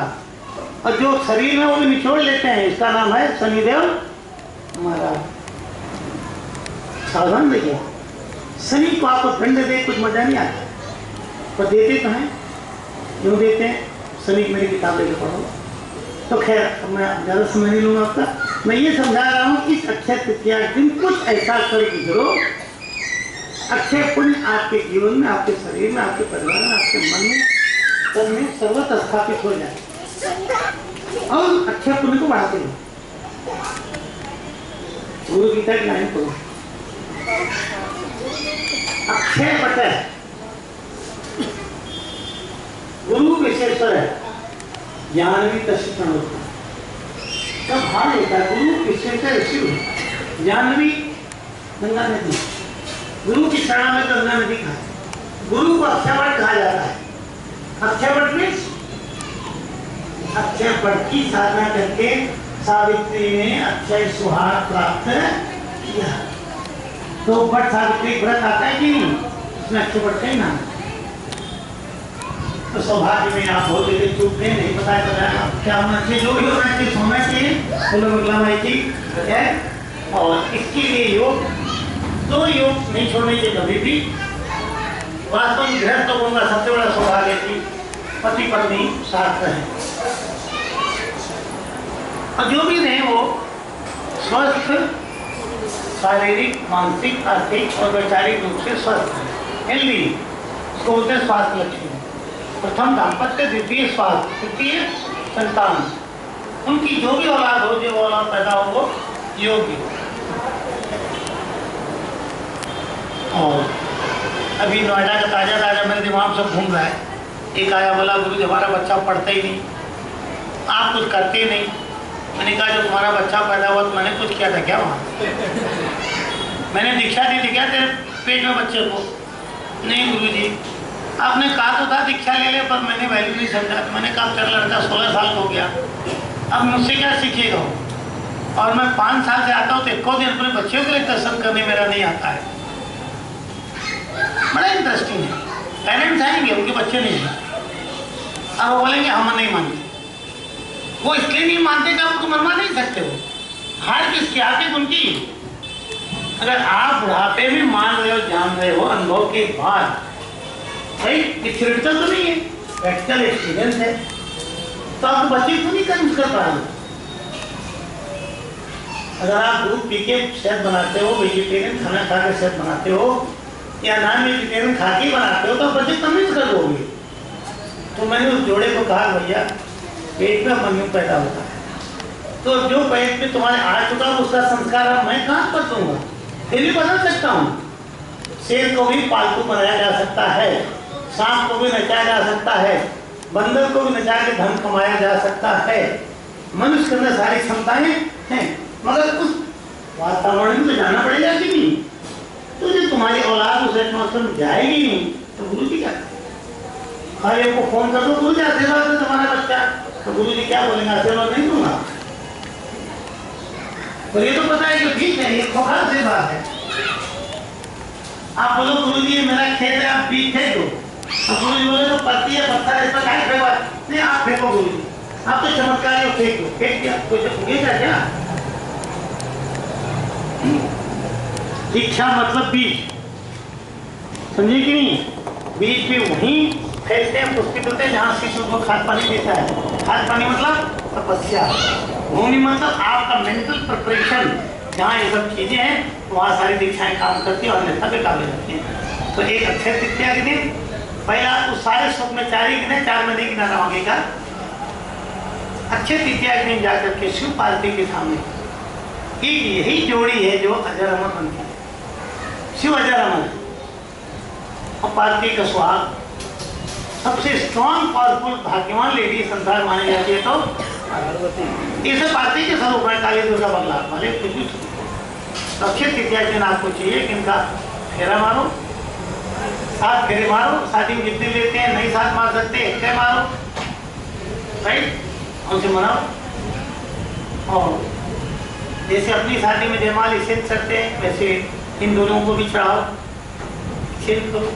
और जो शरीर में वो भी निचोड़ लेते हैं, इसका नाम है शनिदेव महाराज। सावधान रहिए, शनि को आपको दंड दे कुछ मजा नहीं आता, पर देते तो हैं। क्यों देते हैं? शनि की मेरी किताब लेकर पढ़ो। तो खैर मैं ज़्यादा समय नहीं लूँगा आपका, मैं ये समझा रहा हूँ कि इस अक्षय तृतीया के दिन कुछ ऐसा कर गुजरो, अक्षय पुण्य आपके जीवन में, आपके शरीर में, आपके परिवार में, आपके मन में, तन में सर्वत्र स्थापित हो जाए, और अक्षय पुण्य को बढ़ाते रहो। गुरु गीता की लाइन पढ़ो, अक्षय पता है गुरु विशेषर है, ज्ञान भी प्रशिक्षण होता है। जब भाव होता है गुरु विशेषर शिव, ज्ञान भी गंगा नदी, गुरु की शरण में गंगा नदी कहा, गुरु को अक्षयवट कहा जाता है। अक्षयवट में अक्षयवट की साधना करके सावित्री ने अक्षय सुहाग प्राप्त किया। तो वट सावित्री व्रत आता है कि नहीं? उसमें अक्षयवट का ही नाम। तो सौभाग्य में आप हो गए, चूक गए, नहीं पता चला क्या होना चाहिए, जो भी होना चाहिए होना चाहिए, बोलो मंगला माई की है। और इसके लिए योग, दो योग नहीं छोड़ने चाहिए कभी भी। वास्तव में गृहस्थ लोगों का सबसे बड़ा सौभाग्य है कि पति पत्नी साथ रहें, और जो भी रहे वो स्वस्थ, शारीरिक, मानसिक, आर्थिक और वैचारिक रूप से स्वस्थ है, हेल्दी। उसको बोलते हैं स्वास्थ्य लक्ष्मी। प्रथम दाम्पत्य, द्वितीय स्वास्थ्य, तृतीय संतान। उनकी जो भी औलाद हो, जो औलाद पैदा हो वो योग्य। और अभी नोएडा का ताजा ताजा मेरे दिमाग से घूम रहा है, एक आया बोला गुरु जी हमारा बच्चा पढ़ता ही नहीं, आप कुछ करते ही नहीं। मैंने कहा जब तुम्हारा बच्चा पैदा हुआ तो मैंने कुछ किया था क्या वहाँ? मैंने दीक्षा दी थी क्या तेरे पेट में बच्चे को? नहीं गुरु जी, आपने कहा तो था दीक्षा ले ले, पर मैंने वैल्यू नहीं समझा। मैंने कहा तेरा लड़का 16 साल का हो गया, अब मुझसे क्या सीखेगा? और मैं 5 साल से आता हूँ तो एक दिन अपने बच्चों के लिए दर्शन करने मेरा नहीं आता है। बड़ा इंटरेस्टिंग है। पेरेंट्स आएंगे, उनके बच्चे नहीं हैं, अब वो बोलेंगे हम नहीं मानते। वो इसलिए नहीं मानते कि आप उनको मनवा नहीं सकते हो। हार किसकी? आपकी उनकी। अगर आप बुढ़ापे में मान रहे हो, जान रहे हो अनुभव के बाद, भाई थियोरिटिकल तो नहीं है, प्रैक्टिकल एक्सपीरियंस है, तो आप बच्चे को नहीं कन्विंस कर पा रहे। अगर आप दूध पी के सेहत बनाते हो, वेजिटेरियन खाना खा के सेहत बनाते हो, या नॉन वेजिटेरियन खा के बनाते हो, तो बच्चे कन्विंस कर दोगे। तो मैंने उस जोड़े को कहा भैया पेट में मनु पैदा होता है, तो जो पेट में तुम्हारे आ चुका उसका संस्कार अब मैं कहाँ कर दूंगा? फिर भी बदल सकता हूँ। शेर को भी पालतू बनाया जा सकता है, सांप को भी नचाया जा सकता है, बंदर को भी नचा के धन कमाया जा सकता है। मनुष्य के अंदर सारी क्षमताएं हैं, मगर उस वातावरण में तो जाना पड़ेगा कि नहीं? तो जो तुम्हारी औलाद उस एटमॉस्फेयर में जाएगी नहीं, तो गुरु जी क्या भाई को फोन कर दो, गुरु जी आशीर्वाद दे तुम्हारा बच्चा, तो गुरु जी क्या बोलेंगे? आशीर्वाद नहीं दूंगा। तो ये तो पता है कि ठीक है, ये खोखला आशीर्वाद है। आप बोलो गुरु जी मेरा खेत है, आप बीज फेंक दो, तो गुरु जी बोले तो पत्ती है, पत्थर है, इस पर क्या फेंको? नहीं आप फेंको गुरु जी, आप तो चमत्कार हो, फेंक दो। फेंक दिया, कोई उगेगा क्या? दीक्षा मतलब बीज, समझे कि नहीं? बीज भी वहीं फैलते हैं, पुष्पित होते हैं, जहाँ शिशु को खाद पानी देता है। खाद पानी मतलब तपस्या, भूमि मतलब आपका मेंटल प्रिपरेशन, जहाँ ये सब चीजें हैं वहाँ सारी दीक्षाएं काम करती हैं और अन्यथा बेकार हो जाती हैं। तो एक अक्षय तृतीया के दिन पहला उस सारे सुख में 4 ही गिने, 4 में नहीं गिनाना आगे का। अक्षय तृतीया के दिन जाकर के शिव पार्वती के सामने कि यही जोड़ी है जो अजर अमर बनती है। शिव अजर अमर है और पार्वती का सुहाग सबसे स्ट्रॉन्ग पावरफुल भाग्यवान लेडी संसार मानी जाती है। तो पार्वती, इसे पार्वती के स्वरूप है, काली दुर्गा बंगला वाले कुछ भी। तो अक्षय तृतीया के दिन आपको चाहिए कि इनका फेरा मारो, 7 फेरे मारो, शादी में जितने लेते हैं नहीं 7 मार सकते, 1 मारो, राइट, उनसे मनाओ। और जैसे अपनी शादी में जयमाल इसेंट करते हैं वैसे इन दोनों को भी चढ़ाओ, इसेंट करो।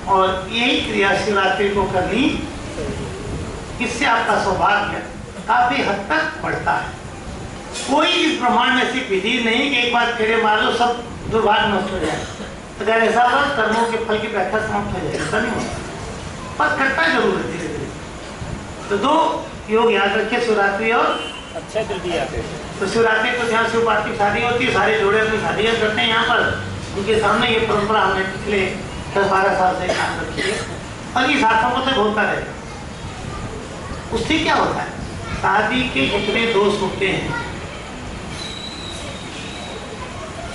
और यही क्रिया शिवरात्रि को करनी, इससे आपका सौभाग्य काफी हद तक बढ़ता है। कोई इस ब्रह्मांड में ऐसी विधि नहीं कि एक बार फेरे मार लो सब दुर्भाग्य नष्ट हो जाए। अगर ऐसा हुआ कर्मों के फल की व्याख्या समाप्त हो जाए, ऐसा नहीं होता, पर करता जरूर है धीरे धीरे। तो 2 योग याद रखिए, शिवरात्रि और अक्षय तृतीया पे। तो शिवरात्रि को जहाँ शिव पार्वती की शादी होती है, सारे जोड़े अपनी शादियाँ करते हैं यहाँ पर, उनके सामने ये परंपरा हमने पिछले 10-12 साल से काम रखी है और ये सार्थों तक होता रहेगा। उससे क्या होता है, शादी के इतने दोष होते हैं।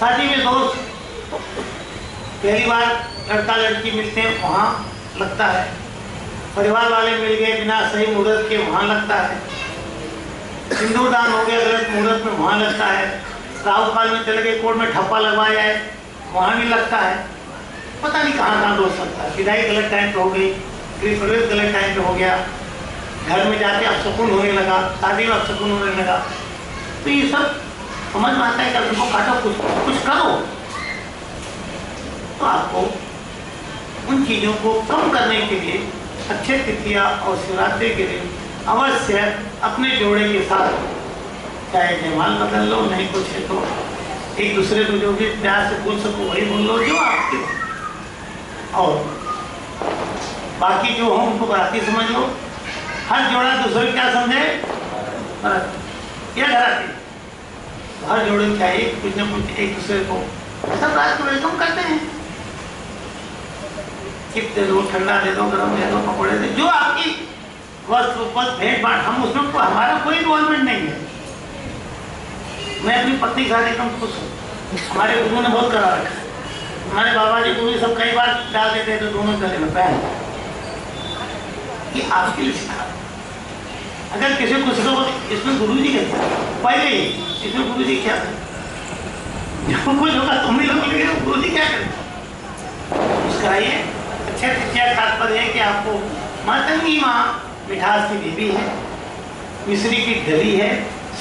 शादी में दोष, पहली बार लड़का लड़की मिलते हैं वहाँ लगता है, परिवार वाले मिल गए बिना सही मुहूर्त के वहाँ लगता है, सिंदूर दान हो गया गलत मुहूर्त में वहाँ लगता है, राहु काल में चले गए कोर्ट में ठप्पा लगवाया है वहाँ भी लगता है। पता नहीं कहाँ दोष लगता है। विदाई गलत टाइम पे हो गई, प्रवेश गलत टाइम पे हो गया, घर में जाके अपशकुन होने लगा, शादी में अपशकुन होने लगा। तो ये सब समझ में आता है कि उनको काटो, कुछ करो। तो आपको उन चीज़ों को कम करने के लिए अक्षय तृतीया और शिवरात्रि के दिन अवश्य अपने जोड़े के साथ चाहे जयमाल बदल लो, नहीं कुछ है तो एक दूसरे को जो भी प्यार से बोल सको वही बोल लो जो आपके, और बाकी जो हो उनको बराती समझ लो। हर जोड़ा दूसरे क्या समझे, या घराती, हर जोड़े चाहिए कुछ न कुछ एक दूसरे को। सब रात को वेलकम करते हैं, चिप दे दो, ठंडा दे दो, गरम दे दो, पकौड़े दे, जो आपकी वस्त्र उपज भेंट बांट, हम उसमें हमारा कोई इन्वॉल्वमेंट नहीं है। मैं अपनी पत्नी के साथ एकदम खुश हूँ, हमारे गुरु ने बहुत करा रखा है। हमारे बाबा जी गुरु सब कई बार डाल देते तो दोनों गले में पहन, ये आपके लिए सिखा। अगर किसी को सिखो इसमें गुरु जी कहते हैं पहले ही, इसमें गुरु जी क्या करें, जो कुछ होगा तुम ही लोग लेंगे, गुरु जी क्या करें उसका। ये अच्छे तृतीया तात्पर्य है कि आपको मातंगी माँ मिठास की देवी है, मिश्री की गली है,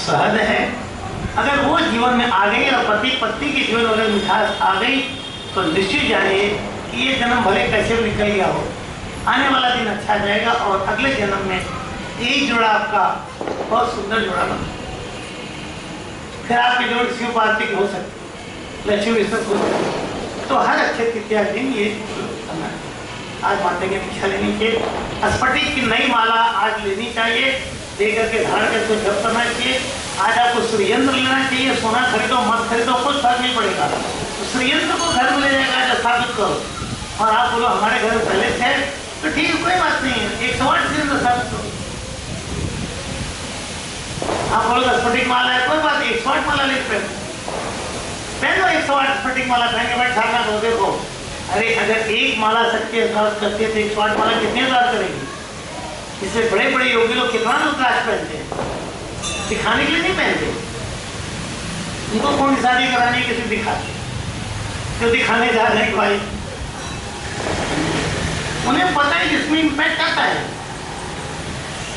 शहद है, अगर वो जीवन में आ गई और पति पत्नी के जीवन में अगर मिठास आ गई तो निश्चित जानिए कि ये जन्म भले कैसे भी निकल गया हो, आने वाला दिन अच्छा जाएगा और अगले जन्म में एक जोड़ा आपका बहुत सुंदर जोड़ा बना, फिर आपके जोड़ शिव पार्वती की हो सकती, लक्ष्मी विष्णु खुद। तो हर अच्छे तृतीया दिन ये करना है। आज माता की दीक्षा लेनी चाहिए, स्फटिक की नई माला आज लेनी चाहिए, लेकर के धारण करके जप करना चाहिए। आज आपको श्रीयंत्र लेना चाहिए, सोना खरीदो मत खरीदो कुछ फर्क नहीं पड़ेगा, तो श्रीयंत्र को घर में ले जाएगा स्थापित करो। और आप बोलो हमारे घर में पहले थे तो ठीक है, कोई बात नहीं है, 108 श्रीयंत्र स्थापित करो। आप बोलो स्फटिक माला है, कोई बात 108 माला लेकर पहनो, 108 स्फटिक माला पहन के बैठ छाना दो। देखो अरे अगर एक माला सत्य करती है तो 108 माला कितने बार करेगी। इससे बड़े बड़े योगी लोग कितना रुद्राक्ष पहनते हैं, दिखाने के लिए नहीं पहनते। उनको कौन शादी करानी किसी दिखाते, जो दिखाने जा रहे हैं भाई, उन्हें पता है जिसमें इम्पैक्ट आता है।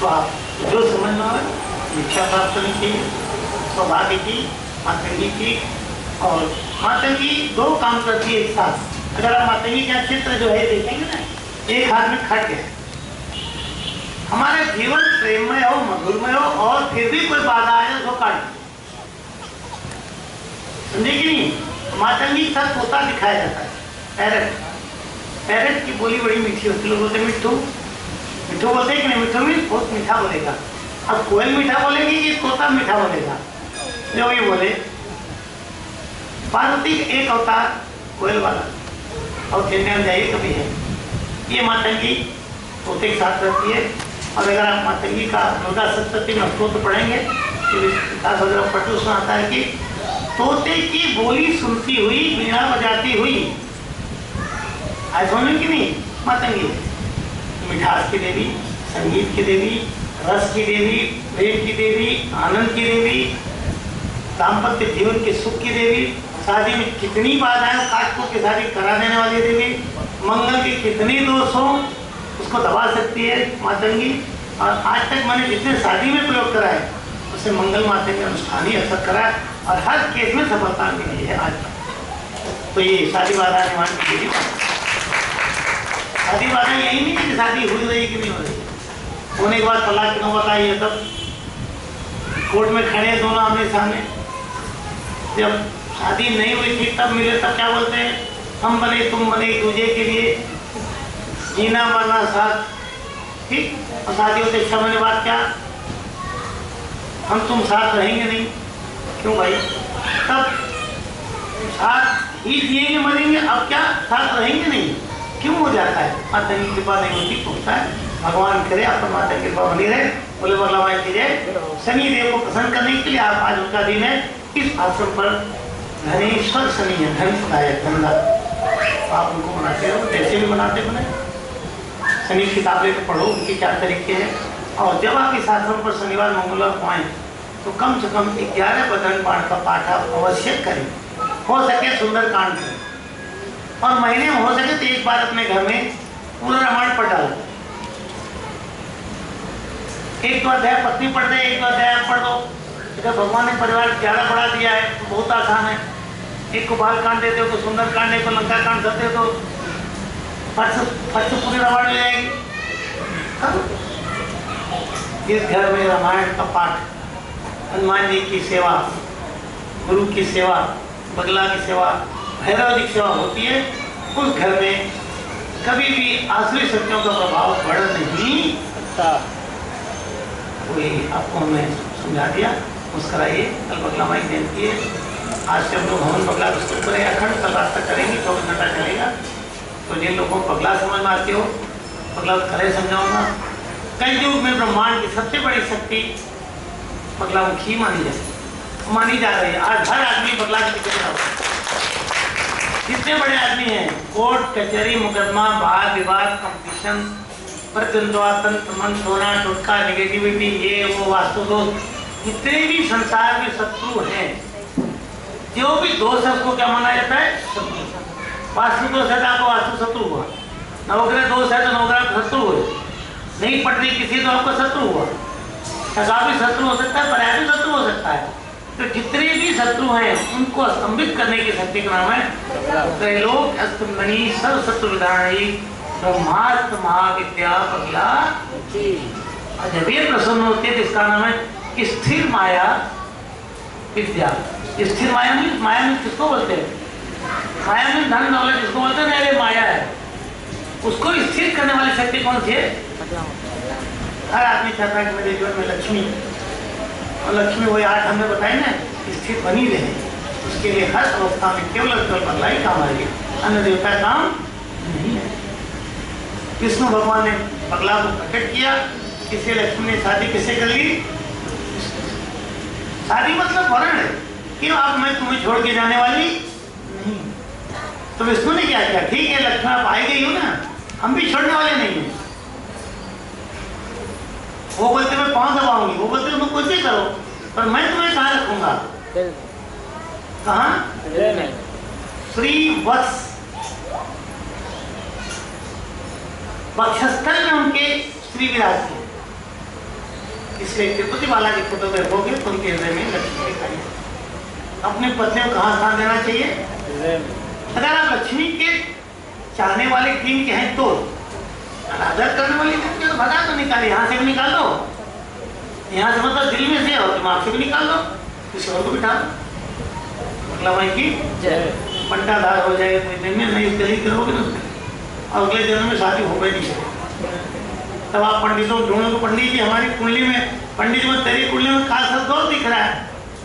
तो आप जो समझना है दीक्षा प्राप्त करनी चाहिए, सौभाग्य की, मातंगी की। और मातंगी 2 काम करती है एक साथ। अगर आप मातंगी का चित्र जो है देखेंगे ना, एक हाथ में खड्ग है, हमारा जीवन प्रेममय हो, मधुरमय हो, और फिर भी कोई बाधा आए तो काट, समझे कि नहीं। मातंगी सच होता दिखाया जाता है, डायरेक्ट पैरेट की बोली बड़ी मीठी होती है, लोग बोलते मिट्ठू, मिट्ठू बोलते हैं कि नहीं, मिट्ठू भी बहुत मीठा बोलेगा। अब कोयल मीठा बोलेगी कि तोता मीठा बोलेगा? जो ये बोले, पार्वती एक अवतार कोयल वाला, और चेन्नई में जाइए कभी है, ये मातंगी तोते के साथ रहती है। और अगर आप मातंगी का दुर्गा सप्तशती में स्तोत्र पढ़ेंगे तो विकास वगैरह पढ़ते उसमें आता है कि तोते की बोली सुनती हुई, वीणा बजाती हुई, आज सुनी कि नहीं, मातंगी मिठास की देवी, संगीत की देवी, रस की देवी, प्रेम की देवी, आनंद की देवी, दाम्पत्य जीवन के सुख की देवी, शादी में कितनी बाधाएं काट को की शादी करा देने वाली देवी, मंगल के कितने दोष हो उसको दबा सकती है मातंगी। और आज तक मैंने जितने शादी में प्रयोग करा है उससे मंगल मातंगी अनुष्ठान ही असर करा है और हर केस में सफलता मिली है आज तक। तो ये शादी बाधा निवारण की देवी। शादी बाधा यही नहीं कि शादी हुई रही कि नहीं हो रही, होने के बाद तलाक क्यों बताइए, तब कोर्ट में खड़े हैं दोनों आमने सामने, जब शादी नहीं हुई थी तब मिले, तब क्या बोलते हैं, हम बने तुम बने एक दूसरे के लिए, जीना मरना साथ, ठीक। और शादी होते 6 महीने बाद क्या, हम तुम साथ रहेंगे नहीं, क्यों भाई, तब साथ ही जिएंगे मरेंगे, अब क्या साथ रहेंगे नहीं, क्यों हो जाता है? माता की कृपा नहीं होती, होता है। भगवान करे आपको माता की कृपा बनी रहे, बोले बगलावाई की जय। शनि देव को प्रसन्न करने के लिए आप आज उनका दिन है, इस आश्रम पर धनेश्वर शनि है, धन प्रदायक, धनदाता, आप उनको मनाते हो, जैसे भी मनाते बने। शनि की किताब लेकर पढ़ो, उनके क्या तरीके हैं। और जब आप इस आश्रम पर शनिवार मंगलवार को आएँ तो कम से कम 11 बदन पाठ का पाठ आप अवश्य करें, हो सके सुंदर कांड करें, और महीने में हो सके तो एक बार अपने घर में पूरा रामायण पढ़ डालो। एक तो अध्याय पत्नी पढ़ दे, एक तो अध्याय आप पढ़ दो। अगर भगवान ने परिवार ज़्यादा बढ़ा दिया है तो बहुत आसान है, एक को बाल कांड देते हो तो सुंदर कांड, एक को लंका कांड करते हो तो फट से पूरी रामायण हो जाएगी। इस घर में रामायण का पाठ, हनुमान जी की सेवा, गुरु की सेवा, बगला की सेवा, भैरव जी की सेवा होती है, उस घर में कभी भी आसुरी शक्तियों का प्रभाव बढ़ नहीं सकता। कोई आपको हमने समझा दिया, मुस्कराइए। कल बगला माई जयंती है, आज से हम लोग हवन बगला उसके ऊपर है अखंड, कल रास्ता करेंगे, 24 घंटा चलेगा। तो जिन लोगों को बगला समझ में आती हो, बगला कल समझाऊंगा। कई युग में ब्रह्मांड की सबसे बड़ी शक्ति बगलामुखी मानी जा रही है। आज हर आदमी बगला की टिकट होता है। जितने बड़े आदमी हैं, कोर्ट कचहरी मुकदमा वाद विवाद कंपटीशन प्रतिद्वंद्वा तंत्र मन सोना टोटका नेगेटिविटी ये वो वास्तु दोष, जितने भी संसार में शत्रु हैं, जो भी दोष है उसको क्या माना जाता है? वास्तु दोष है तो आपको वास्तु शत्रु हुआ, नवग्रह दोष है तो नवग्रह शत्रु हुए, नहीं पढ़ रही किसी तो आपका शत्रु हुआ, सगा भी शत्रु हो सकता है, पर्याय भी शत्रु हो सकता है। तो जितने भी शत्रु हैं उनको स्तंभित करने की शक्ति का नाम है त्रैलोक स्तंभनी सर्व शत्रु विधानी ब्रह्मास्त्र महाविद्या बगला। और जब ये प्रसन्न होती है तो इसका नाम है स्थिर माया विद्या। स्थिर माया में किसको बोलते हैं? माया में धन दौलत जिसको बोलते हैं, अरे माया है, उसको स्थिर करने वाली शक्ति कौन सी है? हर आदमी चाहता है कि मेरे जीवन में लक्ष्मी, और लक्ष्मी वही 8 हमने बताए ना, स्थिर बनी रहे, उसके लिए हर अवस्था में केवल बदला ही काम आएगी, अन्य देवता काम नहीं है। विष्णु भगवान ने बगला को प्रकट किया, इससे लक्ष्मी ने शादी किससे कर ली? शादी मतलब वरण है, क्यों आप मैं तुम्हें छोड़ के जाने वाली नहीं। तो विष्णु ने क्या किया? ठीक है लक्ष्मी आप आई गई हो ना, हम भी छोड़ने वाले नहीं हैं। वो बोलते मैं पाँव दबाऊंगी, वो बोलते तुम कुछ भी करो, पर मैं तुम्हें कहाँ रखूंगा? कहाँ? श्री वत्स वक्षस्थल में उनके श्री विराज थे, इसलिए तिरुपति बालाजी फोटो देखोगे तो उनके हृदय में लक्ष्मी दिखाई। अपने पत्नी को कहाँ स्थान देना चाहिए? अगर आप लक्ष्मी के चाहने वाले टीम के हैं तो आदर करने वाली व्यक्ति तो भगा तो निकाले, यहाँ से भी निकाल दो, यहाँ से मतलब दिल में से और दिमाग से भी निकाल दो, किसी और को बिठा दो। मतलब की बंटाधार हो जाए कोई दिन में नहीं गली करोगे ना, और अगले जन्म में शादी हो गई नहीं है। तब आप पंडितों को ढूंढो, तो पंडित जी हमारी कुंडली में, पंडित जी तेरी कुंडली में काल सर्प दौर दिख रहा है।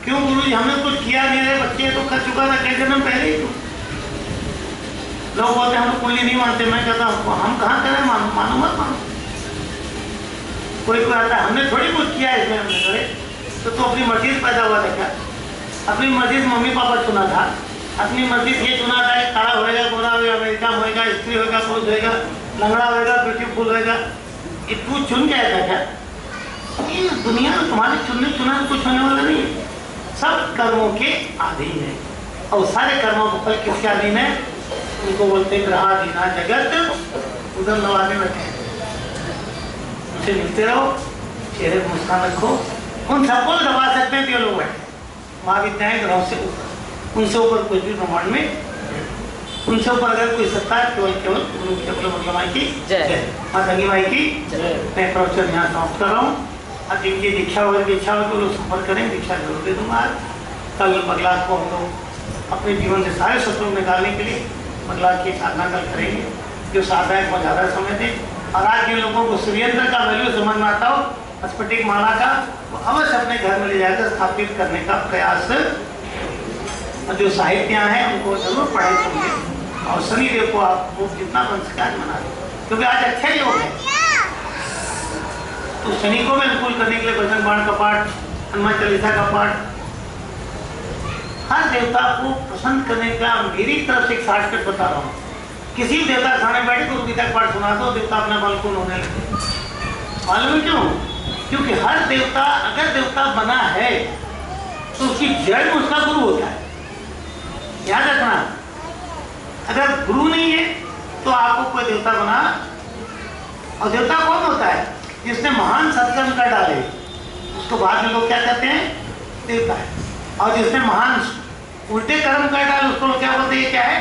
क्यों गुरु जी, हमने कुछ किया नहीं, रहे बच्चे तो कर चुका था कई जन्म पहले ही। लोग बोलते हम कुंडली नहीं मानते, मैं कहता हूँ हम कहाँ करें, मानो मत मानो। कोई आता है हमने थोड़ी कुछ किया इसमें, हमने करे तो अपनी मर्जी से पैदा हुआ था क्या? अपनी मर्जी से मम्मी पापा चुना था, अपनी मर्जी से ये चुना था कि काला होएगा, गोरा होएगा, अमेरिका में होएगा, स्त्री होएगा, पुरुष होएगा, लंगड़ा होएगा, ब्यूटीफुल होएगा। ये तू चुन के आया था क्या? ये दुनिया में तुम्हारे चुनने चुना कुछ होने वाला नहीं है। सब कर्मों के अधीन है, और सारे कर्मों को फल किसके अधीन है? उनको बोलते हैं ग्रहा दीना जगत उधर नवाने बैठे हैं। उनसे मिलते रहो, चेहरे पर मुस्कान रखो। उन सबको दबा सकते हैं जो लोग बैठे महाविद्याएं ग्रहों से ऊपर, उनसे ऊपर कुछ भी ब्रह्मांड में, उनसे ऊपर अगर कोई सत्ता है केवल केवल गुरु की माई की जय, माता की माई की मैं प्रवचन यहाँ समाप्त कर रहा हूँ। अब जिनकी दीक्षा वगैरह की इच्छा हो तो लोग संपर्क करें, दीक्षा जरूर दे दूंगा। कल बगला को हम लोग अपने जीवन से सारे शत्रु निकालने के लिए बगला की साधना कल करेंगे, जो साधना को ज़्यादा समय दें। और आज के लोगों को श्रीयंत्र का वैल्यू समझ में आता हो, स्फटिक माला का, वो अवश्य अपने घर में ले जाकर स्थापित करने का प्रयास। और जो साहित्य हैं उनको जरूर पढ़ाई समझे, और शनिदेव को आप जितना बन सके आज मना दें, क्योंकि आज अच्छे योग है। तो शनि को भी अनुकूल करने के लिए भजन बाण का पाठ, हनुमान चालीसा का पाठ, हर देवता को प्रसन्न करने का मेरी तरफ से एक शॉर्टकट बता रहा हूँ। किसी भी देवता के सामने बैठे गुरु गीता का पाठ सुना दो, देवता अपना बलकुल होने लगे। मालूम है क्यों? क्योंकि हर देवता अगर देवता बना है तो उसकी जड़ में उसका गुरु होता है। याद रखना, अगर गुरु नहीं है तो आपको कोई देवता बना। और देवता कौन होता है? जिसने महान सत्कर्म कर डाले, उसको बाद में लोग क्या कहते हैं? देवता है। और जिसने महान उल्टे कर्म कर डाले, उसको लोग क्या बोलते हैं? क्या है?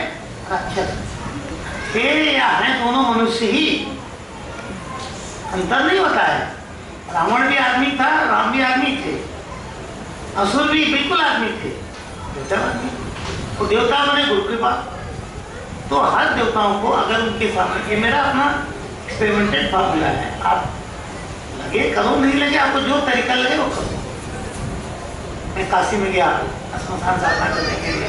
राक्षस। थे या हैं दोनों मनुष्य ही, अंतर नहीं होता है। रावण भी आदमी था, राम भी आदमी थे, असुर भी बिल्कुल आदमी थे, देवता आदमी। तो देवता बने गुरु कृपा। तो हर देवताओं को अगर उनके सामने, ये मेरा अपना एक्सपेरिमेंटेड फार्मूला है, आप लगे करो, नहीं लगे आपको जो तरीका लगे वो करो। मैं काशी में गया श्मशान साधना करने के लिए,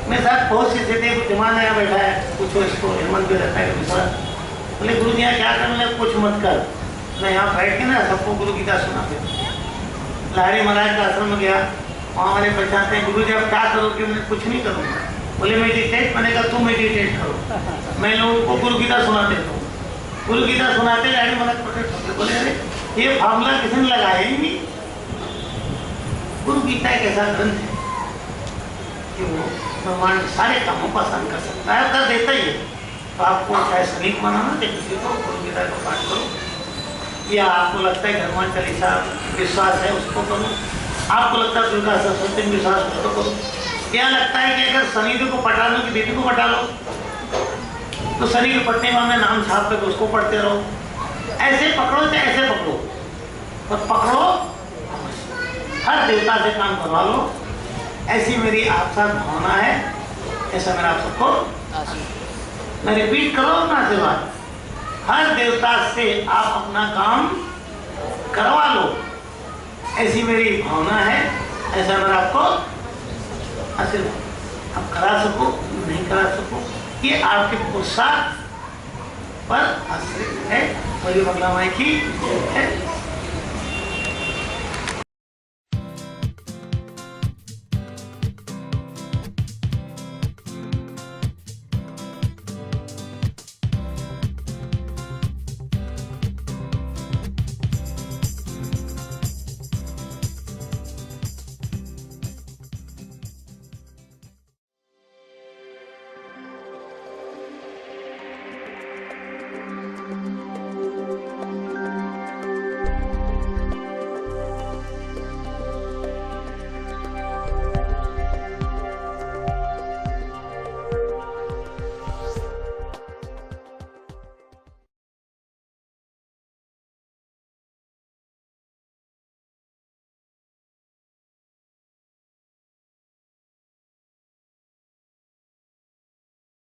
मेरे साथ बहुत से थे, कुछ जमान यहाँ बैठा है, पूछो इसको, हेमंत भी रहता है दूसरा। बोले गुरु जी यहाँ क्या करना है? कुछ मत कर, मैं यहाँ बैठ के ना सबको गुरु गीता सुनाते हूँ। लाहड़ी महाराज का आश्रम में गया, वहाँ वाले पहचानते हैं गुरु जी आप क्या करोगे? मैं कुछ नहीं करूँगा। बोले मेडिटेट, मैंने कहा तुम मेडिटेट करो, मैं लोगों को गुरु गीता सुनाते हूँ। गुरु गीता सुनाते लाहड़ी महाराज प्रोटेक्ट होते, बोले अरे ये फार्मूला किसी ने लगाया ही नहीं। गुरु गीता एक ऐसा ग्रंथ है कि वो ब्रह्मांड के सारे कामों को आसान कर सकता है, कर देता ही है। तो आपको चाहे सलीक बनाना, चाहे किसी को गुरु गीता का पाठ करो, या आपको लगता है हनुमान चालीसा विश्वास है उसको करो, आपको लगता है दुर्गा सरस्वती में विश्वास उसको करो, क्या लगता है कि अगर शनिदेव को पटा लो कि देवी को पटा लो, तो शनि के पटने में नाम छाप कर उसको पढ़ते रहो। ऐसे पकड़ो चाहे ऐसे पकड़ो, पर पकड़ो, हर देवता से काम करवा लो। ऐसी मेरी आप साथ भावना है, ऐसा मेरा आप सबको मैं रिपीट करो अपना आशीर्वाद। हर देवता से आप अपना काम करवा लो, ऐसी मेरी भावना है, ऐसा मेरा आपको आशीर्वाद। आप करा सको नहीं करा सको, ये आपके पुरुषार्थ पर आश्रित है। बड़ी बंगला माई की है।